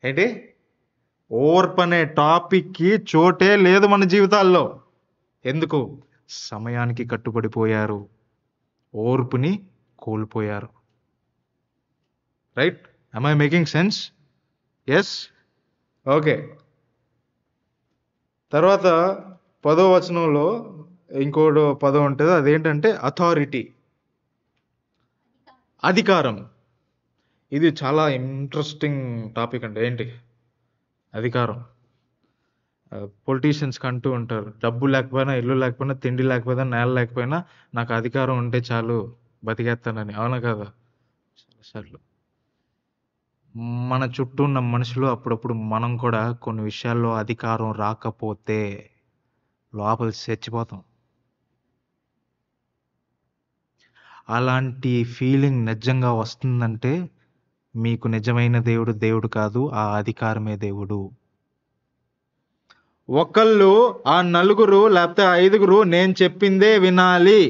ఏంటి? ఓర్పు అనే టాపిక్కి చోటే లేదు మన జీవితాల్లో. ఎందుకు? సమయానికి కట్టుబడిపోయారు, ఓర్పుని కోల్పోయారు. Right? am I making sense? Yes? Okay. తర్వాత 10వ వచనంలో ఇంకోటి పదం ఉంటుంది, అదేంటంటే అథారిటీ, అధికారం. ఇది చాలా ఇంట్రెస్టింగ్ టాపిక్ అండి. ఏంటి? అధికారం. పొలిటీషియన్స్కి అంటూ ఉంటారు, డబ్బు లేకపోయినా, ఇల్లు లేకపోయినా, తిండి లేకపోయినా, నేల లేకపోయినా నాకు అధికారం ఉంటే చాలు బతికేస్తానని. అవునా కదా? చాలాసార్లు మన చుట్టూ ఉన్న మనుషులు అప్పుడప్పుడు మనం కూడా కొన్ని విషయాల్లో అధికారం రాకపోతే లోపల చచ్చిపోతాం. అలాంటి ఫీలింగ్ నిజంగా వస్తుందంటే మీకు నిజమైన దేవుడు దేవుడు కాదు, ఆ అధికారమే దేవుడు. ఒకళ్ళు, ఆ నలుగురు లేకపోతే ఐదుగురు నేను చెప్పిందే వినాలి,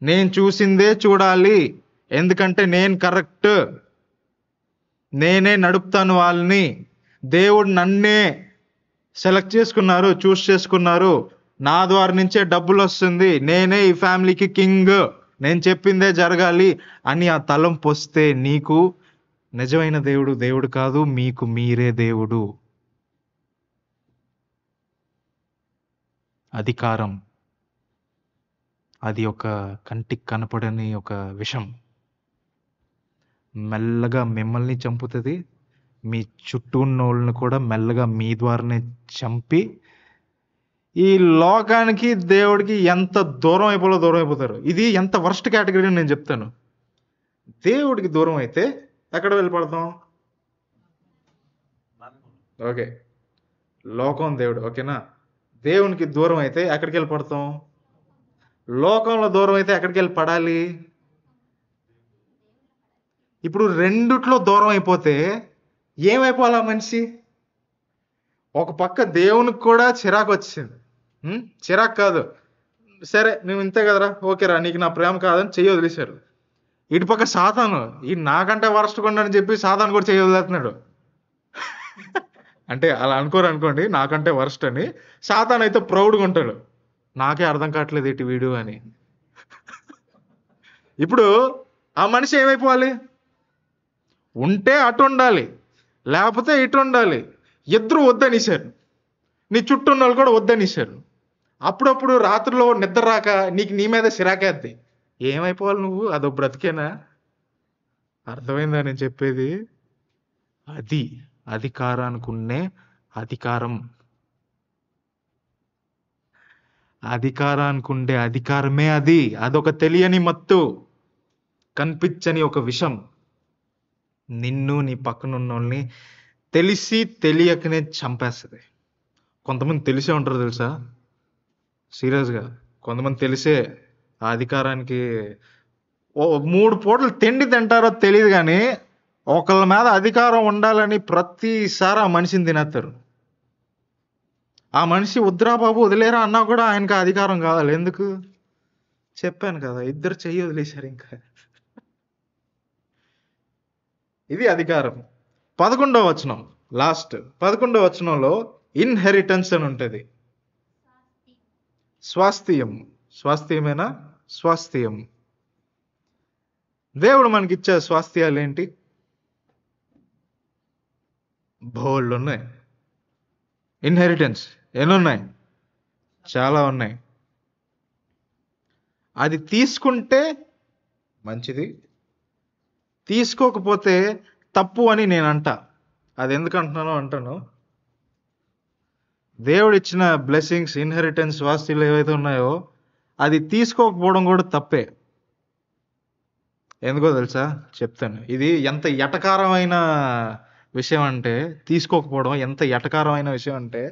నేను చూసిందే చూడాలి, ఎందుకంటే నేను కరెక్ట్, నేనే నడుపుతాను వాళ్ళని, దేవుడు నన్నే సెలెక్ట్ చేసుకున్నారు, చూస్ చేసుకున్నారు, నా ద్వారా నుంచే డబ్బులు వస్తుంది, నేనే ఈ ఫ్యామిలీకి కింగ్, నేను చెప్పిందే జరగాలి అని ఆ తలంపు వస్తే నీకు నిజమైన దేవుడు దేవుడు కాదు, మీకు మీరే దేవుడు. అధికారం అది ఒక కంటికి కనపడని ఒక విషం. మెల్లగా మిమ్మల్ని చంపుతుంది, మీ చుట్టూ ఉన్న వాళ్ళని కూడా మెల్లగా మీ ద్వారానే చంపి ఈ లోకానికి దేవుడికి ఎంత దూరం అయిపోలో దూరం అయిపోతారు. ఇది ఎంత వర్స్ట్ కేటగిరీ అని నేను చెప్తాను. దేవుడికి దూరం అయితే ఎక్కడ వెళ్ళిపడతాం? ఓకే, లోకం దేవుడు, ఓకేనా? దేవునికి దూరం అయితే ఎక్కడికి వెళ్ళి పడతాం? లోకంలో దూరం అయితే ఎక్కడికి వెళ్ళి పడాలి? ఇప్పుడు రెండిట్లో దూరం అయిపోతే ఏమైపోవాలా మనిషి? ఒక పక్క దేవునికి కూడా చిరాకు వచ్చింది. చిరాకు కాదు, సరే నువ్వు ఇంతే కదరా, ఓకేరా, నీకు నా ప్రేమ కాదని చెయ్యి వదిలేశారు. ఇటు పక్క సాతాను, ఈ నాకంటే వరస్ట్ కొండని చెప్పి సాతాను కూడా చెయ్యి వదిలేస్తున్నాడు. అంటే అలా అనుకోండి, నాకంటే వరస్ట్ అని. సాతాను అయితే ప్రౌడ్గా ఉంటాడు, నాకే అర్థం కావట్లేదు ఇటు వీడియో అని. ఇప్పుడు ఆ మనిషి ఏమైపోవాలి? ఉంటే అటు ఉండాలి, లేకపోతే ఇటు ఉండాలి. ఇద్దరు వద్దనిశారు, నీ చుట్టూ ఉన్న వాళ్ళు కూడా వద్దనిశారు. అప్పుడప్పుడు రాత్రిలో నిద్ర రాక నీకు నీ మీద సిరాకేద్ది. ఏమైపోవాలి నువ్వు? అదో బ్రతికేనా? అర్థమైందా నేను చెప్పేది? అది అధికారానికి ఉన్నే అధికారం. అధికారానికి ఉండే అధికారమే అది. అదొక తెలియని మత్తు, కనిపించని ఒక విషం. నిన్ను, నీ పక్కనున్న వాళ్ళని తెలిసి తెలియకనే చంపేస్తుంది. కొంతమంది తెలిసే ఉంటారు తెలుసా, సీరియస్గా. కొంతమంది తెలిసే ఆ అధికారానికి 3 పూటలు తిండి తింటారో తెలియదు కానీ ఒకళ్ళ మీద అధికారం ఉండాలని ప్రతిసారి ఆ మనిషిని తినేస్తారు. ఆ మనిషి వద్దురా బాబు వదిలేరా అన్నా కూడా ఆయనకి ఆ అధికారం కావాలి. ఎందుకు? చెప్పాను కదా, ఇద్దరు చెయ్యి వదిలేశారు. ఇంకా ఇది అధికారం. 11వ వచనం, లాస్ట్ 11వ వచనంలో ఇన్హెరిటెన్స్ అని ఉంటుంది. స్వాస్థ్యం. స్వాస్థ్యమేనా? స్వాస్థ్యం. దేవుడు మనకిచ్చే స్వాస్థ్యాలు ఏంటి? బోళ్ళు ఉన్నాయి. ఇన్హెరిటెన్స్ ఎన్ని ఉన్నాయి? చాలా ఉన్నాయి. అది తీసుకుంటే మంచిది, తీసుకోకపోతే తప్పు అని నేను అంటా. అది ఎందుకు అంటున్నానో అంటాను. దేవుడు ఇచ్చిన బ్లెస్సింగ్స్, ఇన్హెరిటెన్స్, వాస్తులు ఏవైతే ఉన్నాయో అది తీసుకోకపోవడం కూడా తప్పే. ఎందుకో తెలుసా? చెప్తాను. ఇది ఎంత ఎటకారమైన విషయం అంటే, తీసుకోకపోవడం ఎంత ఎటకారమైన విషయం అంటే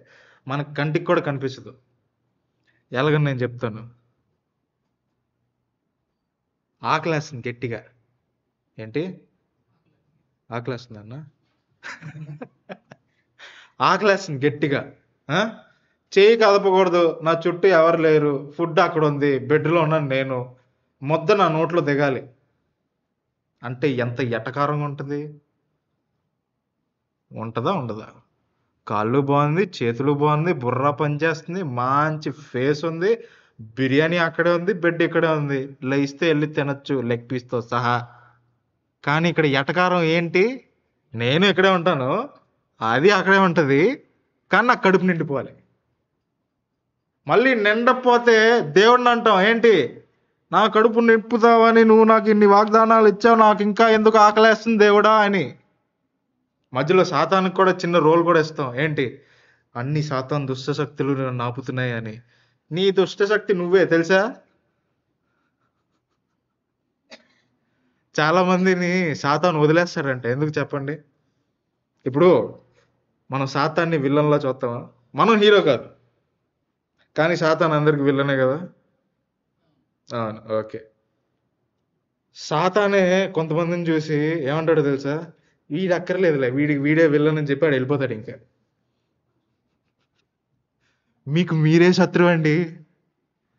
మనకు కంటికి కూడా కనిపించదు. ఎలాగని నేను చెప్తాను. ఆకలేస్తుంది గట్టిగా. ఏంటి ఆకలేస్తుంది అన్న? ఆకలేస్తుంది గట్టిగా. ఆ? చేయి కదపకూడదు, నా చుట్టూ ఎవరు లేరు, ఫుడ్ అక్కడ ఉంది, బెడ్లో ఉన్నాను నేను, ముద్ద నా నోట్లో దిగాలి అంటే ఎంత ఎటకారంగా ఉంటుంది? ఉంటుందా ఉండదా? కాళ్ళు బాగుంది, చేతులు బాగుంది, బుర్ర పనిచేస్తుంది, మంచి ఫేస్ ఉంది, బిర్యానీ అక్కడే ఉంది, బెడ్ ఇక్కడే ఉంది, లేస్తే వెళ్ళి తినొచ్చు లెగ్ పీస్తో సహా. కానీ ఇక్కడ ఎటకారం ఏంటి? నేను ఇక్కడే ఉంటాను, అది అక్కడే ఉంటుంది, కానీ నాకు కడుపు నిండిపోవాలి. మళ్ళీ నిండపోతే దేవుడిని అంటాం ఏంటి, నా కడుపు నింపుతావని నువ్వు నాకు ఇన్ని వాగ్దానాలు ఇచ్చావు, నాకు ఇంకా ఎందుకు ఆకలేస్తుంది దేవుడా అని. మధ్యలో సాతానికి కూడా చిన్న రోల్ కూడా ఇస్తాం. ఏంటి, అన్ని సాతాన్ దుష్టశక్తులు నన్ను ఆపుతున్నాయి అని. నీ దుష్టశక్తి నువ్వే తెలుసా? చాలా మందిని సాతాను వదిలేస్తారంటే ఎందుకు చెప్పండి? ఇప్పుడు మనం సాతాన్ని విల్లన్లా చూస్తామా? మనం హీరో కాదు, కానీ సాతాన్ అందరికి విల్లనే కదా. అవును, ఓకే. సాతానే కొంతమందిని చూసి ఏమంటాడో తెలుసా? వీడు అక్కర్లేదులే, వీడే విల్లన్ అని చెప్పి ఆడు వెళ్ళిపోతాడు. ఇంకా మీకు మీరే శత్రువు అండి.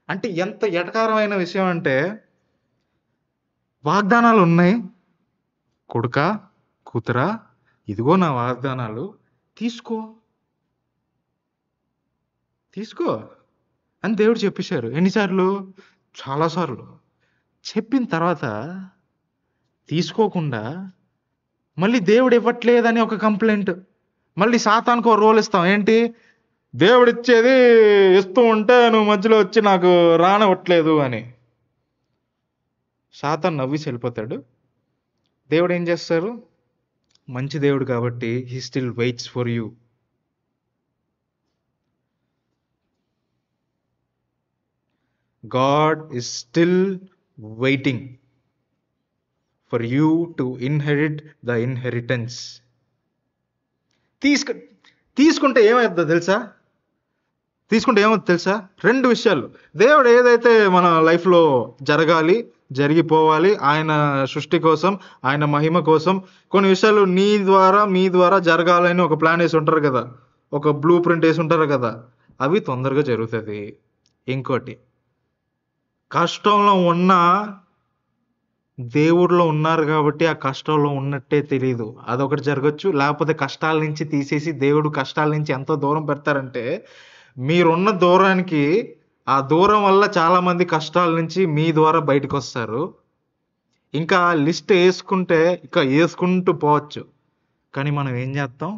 అంటే ఎంత ఎటకారమైన విషయం అంటే, వాగ్దానాలు ఉన్నాయి, కొడుకా కూతురా, ఇదిగో నా వాగ్దానాలు, తీసుకో తీసుకో అని దేవుడు చెప్పేశారు. ఎన్నిసార్లు? చాలాసార్లు. చెప్పిన తర్వాత తీసుకోకుండా మళ్ళీ దేవుడు ఇవ్వట్లేదని ఒక కంప్లైంట్, మళ్ళీ సాతానికి ఒక రోల్ ఇస్తాం. ఏంటి, దేవుడు ఇచ్చేది ఇస్తూ ఉంటే నువ్వు మధ్యలో వచ్చి నాకు రానివ్వట్లేదు అని. సాతాన్ నవ్వేసి వెళ్ళిపోతాడు. దేవుడు ఏం చేస్తారు? మంచి దేవుడు కాబట్టి he still weights for you. God is still waiting for you to inherit the inheritance. తీసుకుంటే ఏమవుతుందో తెలుసా? రెండు విషయాలు. దేవుడు ఏదైతే మన లైఫ్లో జరగాలి, జరిగిపోవాలి, ఆయన సృష్టి కోసం, ఆయన మహిమ కోసం కొన్ని విషయాలు నీ ద్వారా మీ ద్వారా జరగాలని ఒక ప్లాన్ వేసి ఉంటారు కదా, ఒక బ్లూ ప్రింట్ వేసి ఉంటారు కదా, అవి తొందరగా జరుగుతుంది. ఇంకోటి, కష్టంలో ఉన్న దేవుడిలో ఉన్నారు కాబట్టి ఆ కష్టంలో ఉన్నట్టే తెలియదు, అదొకటి జరగచ్చు. లేకపోతే కష్టాల నుంచి తీసేసి దేవుడు కష్టాల నుంచి ఎంతో దూరం పెడతారంటే, మీరున్న దూరానికి ఆ దూరం వల్ల చాలా మంది కష్టాల నుంచి మీ ద్వారా బయటకు వస్తారు. ఇంకా లిస్ట్ వేసుకుంటే ఇంకా వేసుకుంటూ పోవచ్చు. కానీ మనం ఏం చేస్తాం?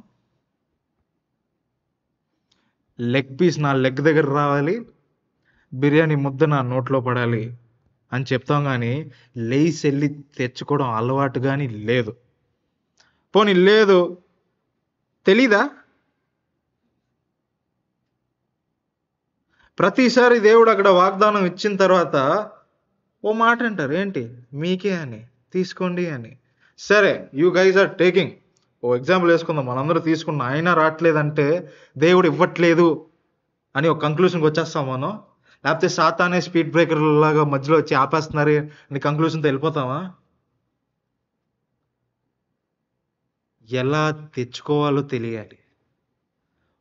లెగ్ పీస్ నా లెగ్ దగ్గర రావాలి, బిర్యానీ ముద్ద నా నోట్లో పడాలి అని చెప్తాం, కానీ లేసి వెళ్ళి తెచ్చుకోవడం అలవాటు కానీ లేదు. పోనీ లేదు, తెలీదా? ప్రతిసారి దేవుడు అక్కడ వాగ్దానం ఇచ్చిన తర్వాత ఓ మాట అంటారు, ఏంటి, మీకే అని, తీసుకోండి అని. సరే, యూ గైజ్ ఆర్ టేకింగ్, ఓ ఎగ్జాంపుల్ వేసుకుందాం, మనందరూ తీసుకున్నాం, అయినా రావట్లేదంటే దేవుడు ఇవ్వట్లేదు అని ఒక కంక్లూషన్కి వచ్చేస్తాం మనం. లేకపోతే సాతానే స్పీడ్ బ్రేకర్ లాగా మధ్యలో వచ్చి ఆపేస్తున్నారు అని కంక్లూషన్తో వెళ్ళిపోతామా? ఎలా తెచ్చుకోవాలో తెలియాలి.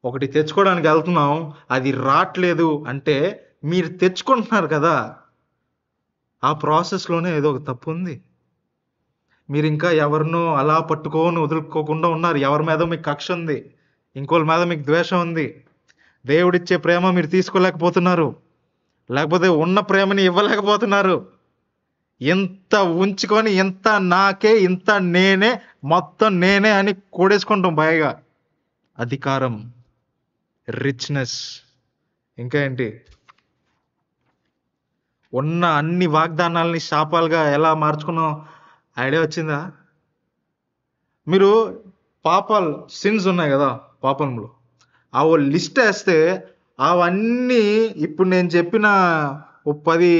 ఒకటి తెచ్చుకోవడానికి వెళ్తున్నాం, అది రావట్లేదు అంటే మీరు తెచ్చుకుంటున్నారు కదా, ఆ ప్రాసెస్లోనే ఏదో ఒక తప్పు ఉంది. మీరు ఇంకా ఎవరినో అలా పట్టుకొని వదులుకోకుండా ఉన్నారు. ఎవరి మీద మీకు కక్ష ఉంది, ఇంకోళ్ళ మీద మీకు ద్వేషం ఉంది. దేవుడిచ్చే ప్రేమ మీరు తీసుకోలేకపోతున్నారు, లేకపోతే ఉన్న ప్రేమని ఇవ్వలేకపోతున్నారు. ఎంత ఉంచుకొని ఎంత నాకే, ఇంత నేనే, మొత్తం నేనే అని కూడేసుకుంటాం బాయిగా. అధికారం, రిచ్నెస్, ఇంకా ఏంటి, ఉన్న అన్ని వాగ్దానాల్ని శాపాలుగా ఎలా మార్చుకున్నాం ఐడియా వచ్చిందా? మీరు పాపాలు, సిన్స్ ఉన్నాయి కదా పాపంలో, ఆ ఓ లిస్ట్ వేస్తే అవన్నీ ఇప్పుడు నేను చెప్పిన ఓ 10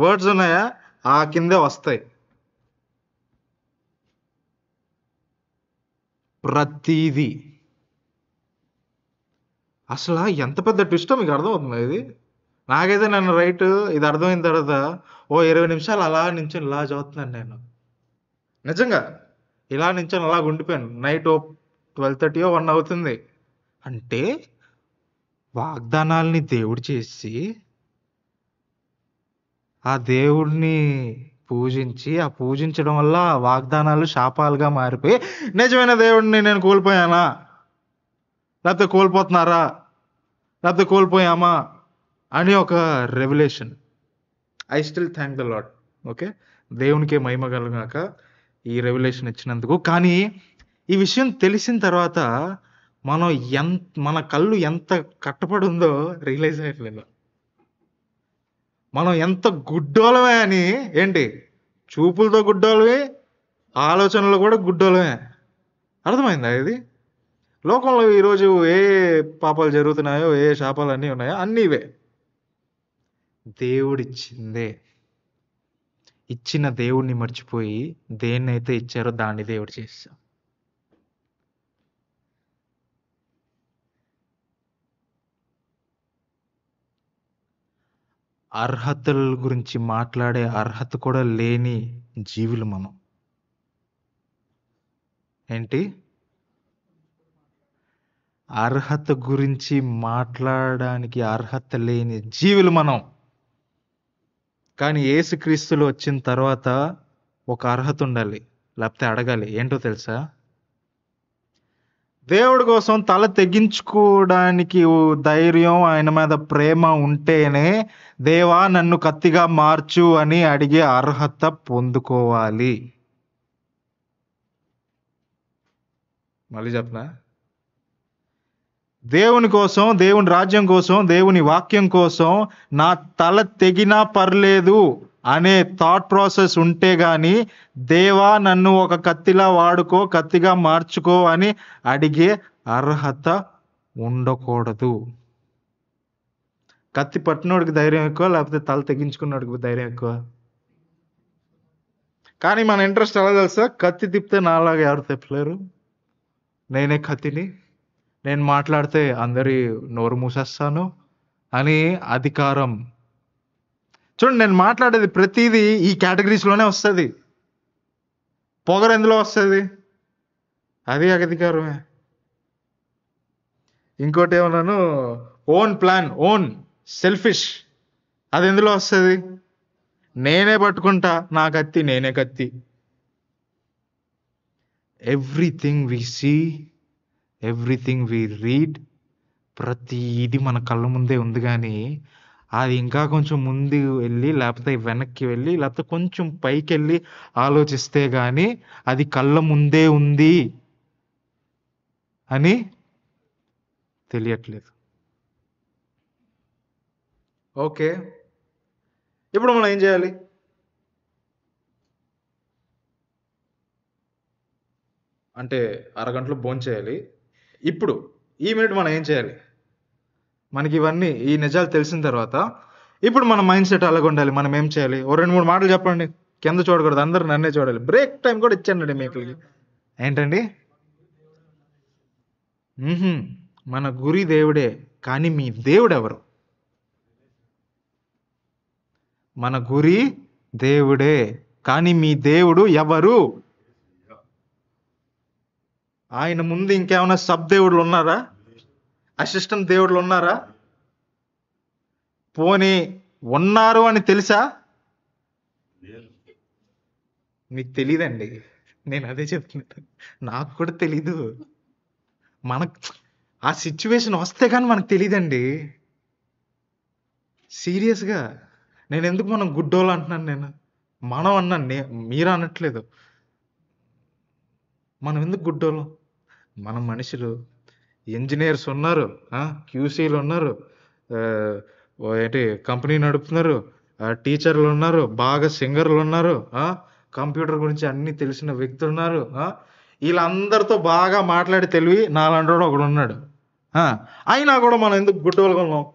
వర్డ్స్ ఉన్నాయా, ఆ కిందే వస్తాయి. ప్రతిదీ. అసలు ఎంత పెద్ద ట్విస్టో మీకు అర్థమవుతుందా ఇది? నాకైతే నన్ను రైట్ ఇది అర్థమైన తర్వాత ఓ 20 నిమిషాలు అలా నించొని ఇలా చదువుతున్నాను నేను. నిజంగా ఇలా నించొని అలా ఉండిపోయాను. నైట్ 12:30 1 అవుతుంది. అంటే వాగ్దానాల్ని దేవుడు చేసి, ఆ దేవుడిని పూజించి, ఆ పూజించడం వల్ల ఆ వాగ్దానాలు శాపాలుగా మారిపోయి, నిజమైన దేవుడిని నేను కోల్పోయానా, లేకపోతే కోల్పోతున్నారా, లేకపోతే కోల్పోయామా అని ఒక revolution. I still thank the lord. Okay, దేవునికే మహిమ కలుగాక ఈ రెవల్యూషన్ ఇచ్చినందుకు. కానీ ఈ విషయం తెలిసిన తర్వాత మనం మన కళ్ళు ఎంత కట్టపడి ఉందో రియలైజ్ అయ్యట్లేదు. మనం ఎంత గుడ్డోళమే అని. ఏంటి, చూపులతో గుడ్డోళమే, ఆలోచనలు కూడా గుడ్డోళమే. అర్థమైందా ఇది? లోకంలో ఈరోజు ఏ పాపాలు జరుగుతున్నాయో, ఏ శాపాలు అన్నీ ఉన్నాయో అన్నీ ఇవే. దేవుడిచ్చిందే. ఇచ్చిన దేవుడిని మర్చిపోయి దేన్నైతే ఇచ్చారో దాన్ని దేవుడు చేస్తాం. అర్హతల గురించి మాట్లాడే అర్హత కూడా లేని జీవులు మనం. ఏంటి, అర్హత గురించి మాట్లాడడానికి అర్హత లేని జీవులు మనం. కానీ యేసుక్రీస్తులు వచ్చిన తర్వాత ఒక అర్హత ఉండాలి, లేకపోతే అడగాలి. ఏంటో తెలుసా? దేవుడి కోసం తల తెగించుకోవడానికి ధైర్యం, ఆయన మీద ప్రేమ ఉంటేనే దేవా నన్ను కత్తిగా మార్చు అని అడిగే అర్హత పొందుకోవాలి. మళ్ళీ చెప్పనా? దేవుని కోసం, దేవుని రాజ్యం కోసం, దేవుని వాక్యం కోసం నా తల తెగినా పర్లేదు అనే థాట్ ప్రాసెస్ ఉంటే గాని దేవా నన్ను ఒక కత్తిలా వాడుకో, కత్తిగా మార్చుకో అని అడిగే అర్హత ఉండకూడదు. కత్తి పట్టినోడికి ధైర్యం ఎక్కువ, లేకపోతే తల తెగించుకున్నోడికి ధైర్యం ఎక్కువ? కానీ మన ఇంట్రెస్ట్ ఎలా తెలుసా? కత్తి తిప్పితే నాలాగా ఎవరు తిప్పలేరు, నేనే కత్తిని, నేను మాట్లాడితే అందరి నోరు మూసేస్తాను అని అధికారం. చూడండి, నేను మాట్లాడేది ప్రతిదీ ఈ కేటగిరీస్లోనే వస్తుంది. పొగరు ఎందులో వస్తుంది? అది అధికారమే. ఇంకోటి ఏమన్నాను, ఓన్ ప్లాన్, ఓన్ సెల్ఫిష్, అది ఎందులో వస్తుంది? నేనే పట్టుకుంటా, నా కత్తి, నేనే కత్తి. Everything we see, everything we read, ప్రతిది మన కళ్ళ ముందే ఉంది. కానీ అది ఇంకా కొంచెం ముందు వెళ్ళి, లేకపోతే వెనక్కి వెళ్ళి, లేకపోతే కొంచెం పైకి వెళ్ళి ఆలోచిస్తే కానీ అది కళ్ళ ముందే ఉంది అని తెలియట్లేదు. ఓకే, ఇప్పుడు మనం ఏం చేయాలి? అంటే అరగంటలో భోంచేయాలి. ఇప్పుడు ఈ మినిట్ మనం ఏం చేయాలి? మనకి ఇవన్నీ ఈ నిజాలు తెలిసిన తర్వాత ఇప్పుడు మన మైండ్ సెట్ అలాగ ఉండాలి. మనం ఏం చేయాలి? ఓ 2-3 మాటలు చెప్పండి. కింద చూడకూడదు, అందరూ నన్నే చూడాలి. బ్రేక్ టైం కూడా ఇచ్చానండి మీకు. ఏంటండి? మన గురి దేవుడే, కానీ మీ దేవుడు ఎవరు? మన గురి దేవుడే, కానీ మీ దేవుడు ఎవరు? ఆయన ముందు ఇంకేమైనా సబ్ దేవుళ్ళు ఉన్నారా? అసిస్టెంట్ దేవుళ్ళు ఉన్నారా? పోనీ ఉన్నారు అని తెలుసా? మీకు తెలీదండి. నేను అదే చెప్తున్నాను, నాకు కూడా తెలీదు. మనకు ఆ సిచ్యువేషన్ వస్తే కానీ మనకు తెలీదండి. సీరియస్గా నేను ఎందుకు మనం గుడ్డోళ్ళు అంటున్నాను? నేను మనం అన్నాను, మీరు అనట్లేదు. మనం ఎందుకు గుడ్డోళ్ళం? మనం మనుషులు. ఇంజనీర్స్ ఉన్నారు, క్యూసీలు ఉన్నారు, ఆ, ఏంటి కంపెనీ నడుపుతున్నారు, టీచర్లు ఉన్నారు, బాగా సింగర్లు ఉన్నారు, కంప్యూటర్ గురించి అన్ని తెలిసిన వ్యక్తులు ఉన్నారు. వీళ్ళందరితో బాగా మాట్లాడి తెలివి నాలంటోడు ఒకడు ఉన్నాడు. ఆ, అయినా కూడా మనం ఎందుకు గుడ్డోలుగా ఉన్నాం?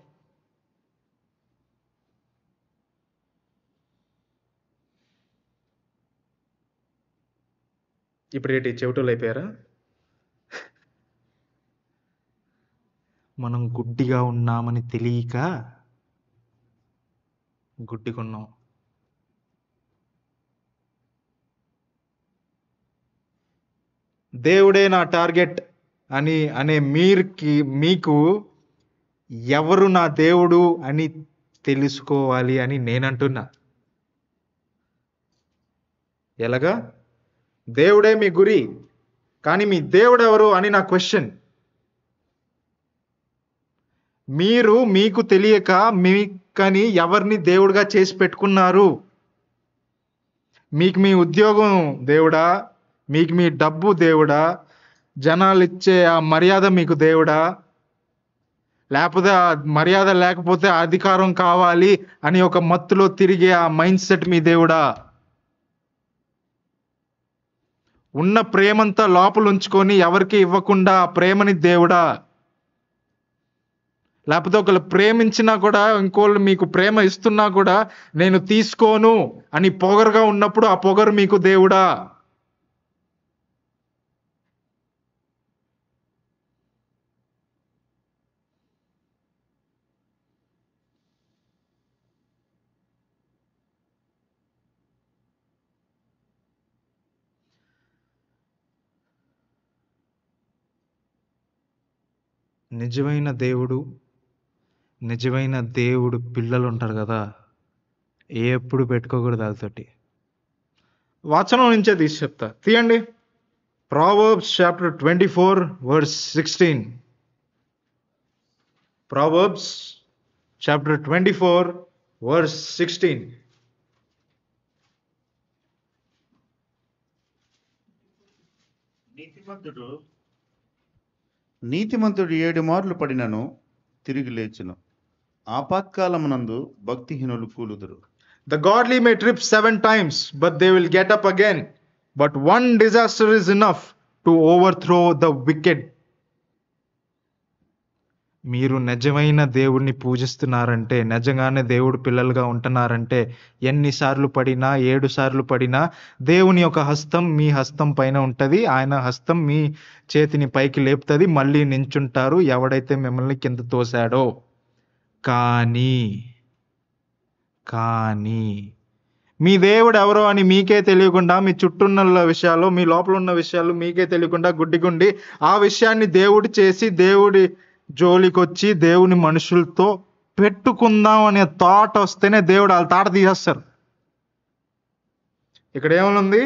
ఇప్పుడు ఏంటి చెవిటోళ్ళు అయిపోయారా? మనం గుడ్డిగా ఉన్నామని తెలియక గుడ్డిగున్నాం. దేవుడే నా టార్గెట్ అనే మీకు ఎవరు నా దేవుడు అని తెలుసుకోవాలి అని నేనంటున్నా. ఎలాగా? దేవుడే మీ గురి, కానీ మీ దేవుడు ఎవరు అని నా క్వశ్చన్. మీకు తెలియక మీకని ఎవరిని దేవుడిగా చేసి పెట్టుకున్నారు? మీకు మీ ఉద్యోగం దేవుడా? మీకు మీ డబ్బు దేవుడా? జనాలు ఇచ్చే ఆ మర్యాద మీకు దేవుడా? లేకపోతే ఆ మర్యాద లేకపోతే అధికారం కావాలి అని ఒక మత్తులో తిరిగే ఆ మైండ్ సెట్ మీ దేవుడా? ఉన్న ప్రేమంతా లోపల ఉంచుకొని ఎవరికి ఇవ్వకుండా ఆ ప్రేమని దేవుడా? లేకపోతే ఒకళ్ళు ప్రేమించినా కూడా ఇంకోళ్ళు మీకు ప్రేమ ఇస్తున్నా కూడా నేను తీసుకోను అని పొగరుగా ఉన్నప్పుడు ఆ పొగరు మీకు దేవుడా? నిజమైన దేవుడు పిల్లలు ఉంటారు కదా, ఎప్పుడు పెట్టుకోకూడదు వాళ్ళతోటి. వచనం నుంచే తీసి చెప్తా, తీయండి. Proverbs chapter 24 verse 16. Proverbs chapter 24 verse 16. నీతిమంతుడు 7 మార్లు పడినను తిరిగి లేచును, ఆపత్కాలమునందు భక్తిహీనులు కూలుదురు. The godly may trip 7 times, but they will get up again. But one disaster is enough to overthrow the wicked. మీరు నిజమైన దేవుడిని పూజిస్తున్నారంటే, నిజంగానే దేవుడు పిల్లలుగా ఉంటున్నారంటే, ఎన్నిసార్లు పడినా 7 సార్లు పడినా దేవుని యొక్క హస్తం మీ హస్తం పైన ఉంటుంది. ఆయన హస్తం మీ చేతిని పైకి లేపుతుంది, మళ్ళీ నించుంటారు ఎవడైతే మిమ్మల్ని కింద తోశాడో. కానీ మీ దేవుడు ఎవరో అని మీకే తెలియకుండా, మీ చుట్టూ ఉన్న విషయాలు, మీ లోపల ఉన్న విషయాలు మీకే తెలియకుండా గుడ్డిగుండి ఆ విషయాన్ని దేవుడు చేసి దేవుడి జోలికొచ్చి దేవుని మనుషులతో పెట్టుకుందాం అనే థాట్ వస్తేనే దేవుడు వాళ్ళ తాట తీసేస్తారు. ఇక్కడ ఏమనుంది?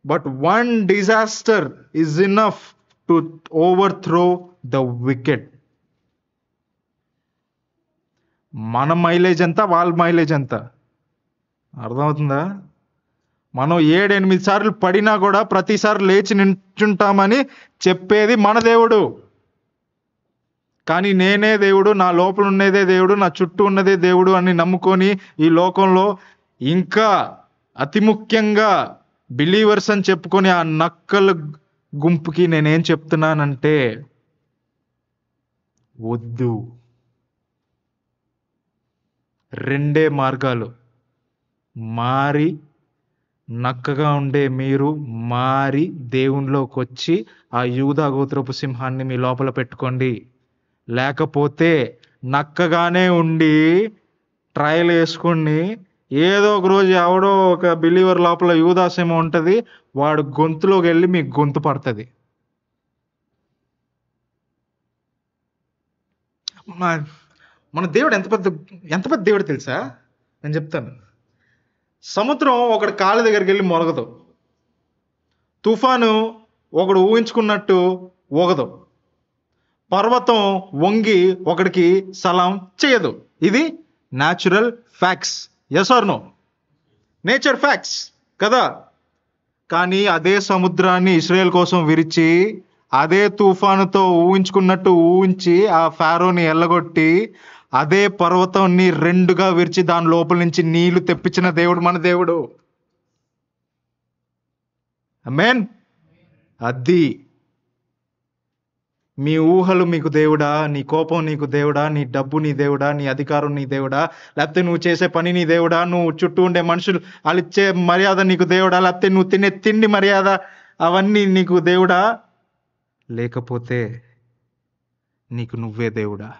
But one disaster is enough to overthrow the wicket. మన మైలేజ్ ఎంత, వాళ్ళ మైలేజ్ ఎంత? అర్థమవుతుందా? మనం 7-8 సార్లు పడినా కూడా ప్రతిసారి లేచి నించుంటామని చెప్పేది మన దేవుడు. కానీ నేనే దేవుడు, నా లోపల ఉన్నదే దేవుడు, నా చుట్టూ ఉన్నదే దేవుడు అని నమ్ముకొని ఈ లోకంలో ఇంకా అతి ముఖ్యంగా బిలీవర్స్ అని చెప్పుకొని ఆ నక్కల గుంపుకి నేనేం చెప్తున్నానంటే, వద్దు. 2 మార్గాలు. మారి నక్కగా ఉండే మీరు మారి దేవునిలోకి వచ్చి ఆ యూదా గోత్రపు సింహాన్ని మీ లోపల పెట్టుకోండి. లేకపోతే నక్కగానే ఉండి ట్రయల్ వేసుకుని ఏదో ఒక రోజు ఎవడో ఒక బిలీవర్ లోపల యూదా సింహం ఉంటుంది, వాడు గొంతులోకి వెళ్ళి మీకు గొంతు పడుతుంది. మన దేవుడు ఎంత పెద్ద దేవుడు తెలుసా? నేను చెప్తాను. సముద్రం ఒకటి కాళ్ళ దగ్గరికి వెళ్ళి మొలగదు. తుఫాను ఒకడు ఊహించుకున్నట్టు ఊగదు. పర్వతం వంగి ఒకడికి సలాం చేయదు. ఇది natural facts. Yes or no? Nature facts కదా. కానీ అదే సముద్రాన్ని ఇశ్రాయేల్ కోసం విరిచి అదే తుఫానుతో ఊహించుకున్నట్టు ఊహించి ఆ ఫారోని ఎల్లగొట్టి అదే పర్వతాన్ని రెండుగా విరిచి దాని లోపల నుంచి నీళ్లు తెప్పించిన దేవుడు మన దేవుడు. ఆమేన్. అది మీ ఊహలు మీకు దేవుడా, నీ కోపం నీకు దేవుడా, నీ డబ్బు నీ దేవుడా, నీ అధికారం నీ దేవుడా, లేకపోతే నువ్వు చేసే పని నీ దేవుడా, నువ్వు చుట్టూ ఉండే మనుషులు వాళ్ళు ఇచ్చే మర్యాద నీకు దేవుడా, లేకపోతే నువ్వు తినే తిండి మర్యాద అవన్నీ నీకు దేవుడా, లేకపోతే నీకు నువ్వే దేవుడా?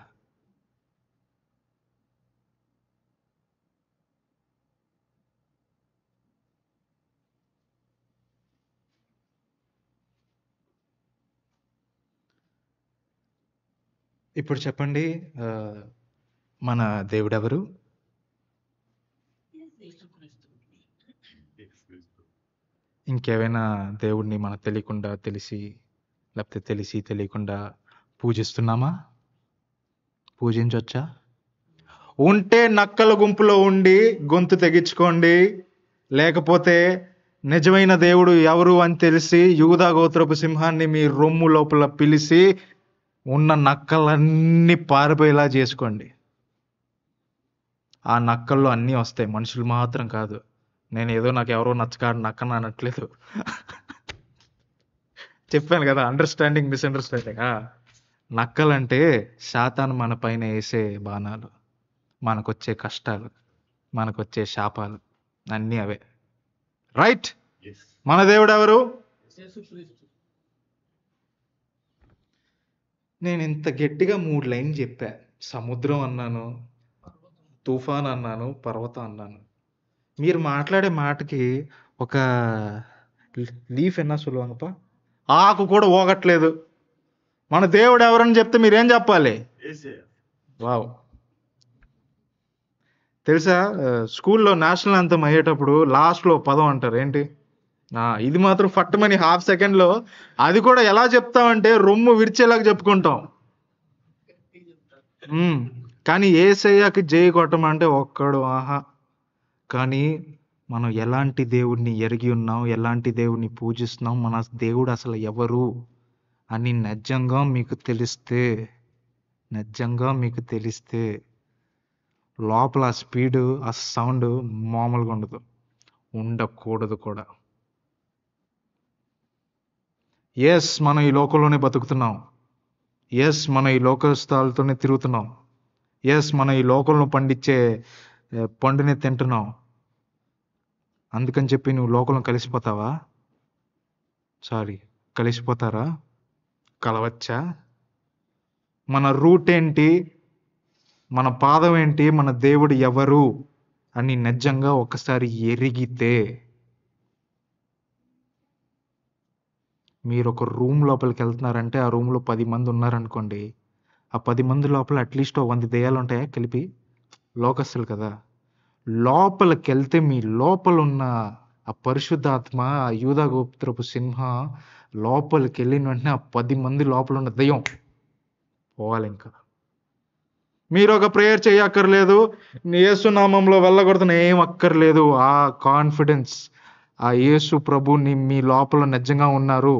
ఇప్పుడు చెప్పండి, ఆ, మన దేవుడెవరు? ఇంకేమైనా దేవుడిని మనకు తెలియకుండా తెలిసి, లేకపోతే తెలిసి తెలియకుండా పూజిస్తున్నామా? పూజించవచ్చా? ఉంటే నక్కల గుంపులో ఉండి గొంతు తెగించుకోండి, లేకపోతే నిజమైన దేవుడు ఎవరు అని తెలిసి యూదా గోత్రపు సింహాన్ని మీ రొమ్ము లోపల పిలిచి ఉన్న నక్కలన్నీ పారిపోయేలా చేసుకోండి. ఆ నక్కల్లో అన్నీ వస్తాయి, మనుషులు మాత్రం కాదు. నేను ఏదో నాకు ఎవరో నచ్చకాడు నక్కన అనట్లేదు. చెప్పాను కదా, అండర్స్టాండింగ్ మిస్అండర్స్టాండింగ్. నక్కలంటే శాతాను మన పైన వేసే బాణాలు, మనకొచ్చే కష్టాలు, మనకొచ్చే శాపాలు అన్నీ అవే. రైట్. మన దేవుడు ఎవరు? నేను ఇంత గట్టిగా 3 లైన్లు చెప్పా. సముద్రం అన్నాను, తుఫాన్ అన్నాను, పర్వతం అన్నాను. మీరు మాట్లాడే మాటకి ఒక లీఫ్ ఎన్నా సులువంగప ఆకు కూడా ఊగట్లేదు. మన దేవుడు ఎవరని చెప్తే మీరేం చెప్పాలి? వావ్. తెలుసా, స్కూల్లో నేషనల్ యాంథమ్ అయ్యేటప్పుడు లాస్ట్లో పదం అంటారు ఏంటి? ఇది మాత్రం ఫట్టమని హాఫ్ సెకండ్లో, అది కూడా ఎలా చెప్తామంటే రొమ్ము విరిచేలాగా చెప్పుకుంటాం. కానీ యేసయ్యకి జై కొట్టమంటే ఒక్కడు ఆహా. కానీ మనం ఎలాంటి దేవుడిని ఎరిగి ఉన్నాం, ఎలాంటి దేవుడిని పూజిస్తున్నాం, మన దేవుడు అసలు ఎవరు అని నిజంగా మీకు తెలిస్తే లోపల ఆ స్పీడు, ఆ సౌండ్ మామూలుగా ఉండకూడదు కూడా. ఎస్, మనం ఈ లోకంలోనే బతుకుతున్నాం. ఎస్, మనం ఈ లోకస్థాలతోనే తిరుగుతున్నాం. ఎస్, మనం ఈ లోకంలో పండించే పండుని తింటున్నాం. అందుకని చెప్పి నువ్వు లోకంలో కలిసిపోతావా? కలిసిపోతారా? కలవచ్చా? మన రూట్ ఏంటి, మన పాదం ఏంటి, మన దేవుడు ఎవరు అని నిజంగా ఒకసారి ఎరిగితే, మీరు ఒక రూమ్ లోపలికి వెళ్తున్నారంటే ఆ రూమ్లో 10 మంది ఉన్నారనుకోండి, ఆ 10 మంది లోపల అట్లీస్ట్ 100 దెయ్యాలు ఉంటాయా కలిపి? లోకస్తులు కదా. లోపలికి వెళ్తే మీ లోపల ఉన్న ఆ పరిశుద్ధాత్మ, ఆ యూదా గోత్రపు సింహ లోపలికి వెళ్ళిన వెంటనే ఆ 10 మంది లోపల ఉన్న దెయ్యం పోవాలి. ఇంకా మీరు ఒక ప్రేయర్ చేయక్కర్లేదు, యేసు నామంలో వెళ్ళగొడుతున్న ఏం అక్కర్లేదు. ఆ కాన్ఫిడెన్స్, ఆ యేసు ప్రభుని మీ లోపల నిజంగా ఉన్నారు,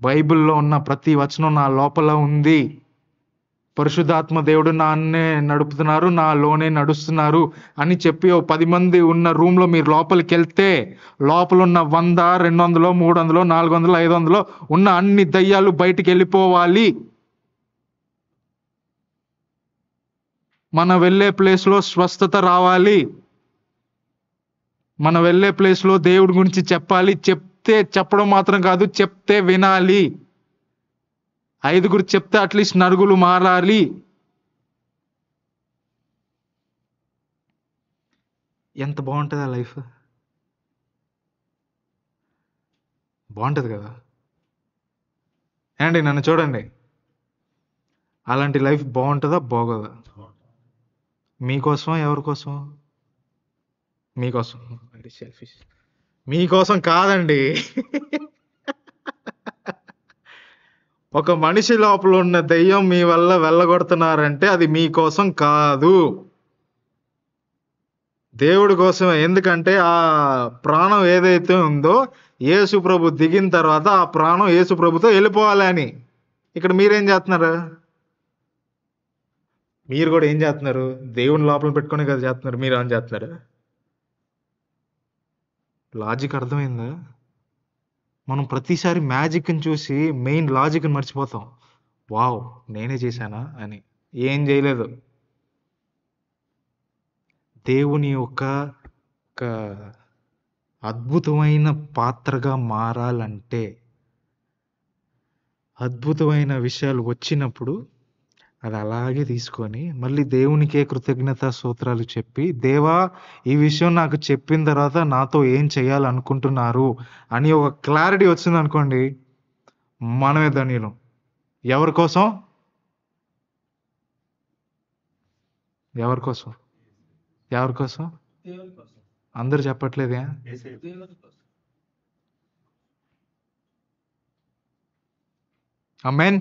బైబిల్లో ఉన్న ప్రతి వచనం నా లోపల ఉంది, పరిశుద్ధాత్మ దేవుడు నాన్నే నడుపుతున్నారు, నాలోనే నడుస్తున్నారు అని చెప్పి 10 మంది ఉన్న రూమ్లో మీరు లోపలికి వెళ్తే లోపల ఉన్న 100, 200, 300, 400, 500 ఉన్న అన్ని దయ్యాలు బయటికి వెళ్ళిపోవాలి. మన వెళ్ళే ప్లేస్లో స్వస్థత రావాలి. మన వెళ్ళే ప్లేస్లో దేవుడి గురించి చెప్పాలి. చెప్పడం మాత్రం కాదు, చెప్తే వినాలి. 5గురు చెప్తే అట్లీస్ట్ నలుగురు మారాలి. ఎంత బాగుంటుంది ఆ లైఫ్. బాగుంటుంది కదా. ఏండి నన్ను చూడండి, అలాంటి లైఫ్ బాగుంటుందా బాగోదా? మీకోసం, ఎవరి కోసం? మీకోసం. సెల్ఫిష్. మీకోసం కాదండి. ఒక మనిషి లోపల ఉన్న దెయ్యం మీ వల్ల వెళ్ళగొడుతున్నారంటే అది మీకోసం కాదు, దేవుడి కోసమే. ఎందుకంటే ఆ ప్రాణం ఏదైతే ఉందో యేసు ప్రభు దిగిన తర్వాత ఆ ప్రాణం యేసు ప్రభుతో వెళ్ళిపోవాలి అని. ఇక్కడ మీరేం చేస్తున్నారు? మీరు కూడా ఏం చేస్తున్నారు? దేవుని లోపల పెట్టుకునే కదా చేస్తున్నారు. మీరు ఏం చేస్తున్నారు? లాజిక్ అర్థమైందా? మనం ప్రతిసారి మ్యాజిక్ని చూసి మెయిన్ లాజిక్ని మర్చిపోతాం. వావ్, నేనే చేశానా అని. ఏం చేయలేదు. దేవుని యొక్క ఒక అద్భుతమైన పాత్రగా మారాలంటే, అద్భుతమైన విషయాలు వచ్చినప్పుడు అది అలాగే తీసుకొని మళ్ళీ దేవునికే కృతజ్ఞతా స్తోత్రాలు చెప్పి, దేవా ఈ విషయం నాకు చెప్పిన తర్వాత నాతో ఏం చేయాలనుకుంటున్నారు అని ఒక క్లారిటీ వచ్చింది అనుకోండి, మనమే ధన్యులం. ఎవరి కోసం? ఎవరి కోసం? ఎవరి కోసం? దేవుని కోసం, అందరు చెప్పట్లేదే? యేసయ్య దేవుని కోసం. ఆమేన్.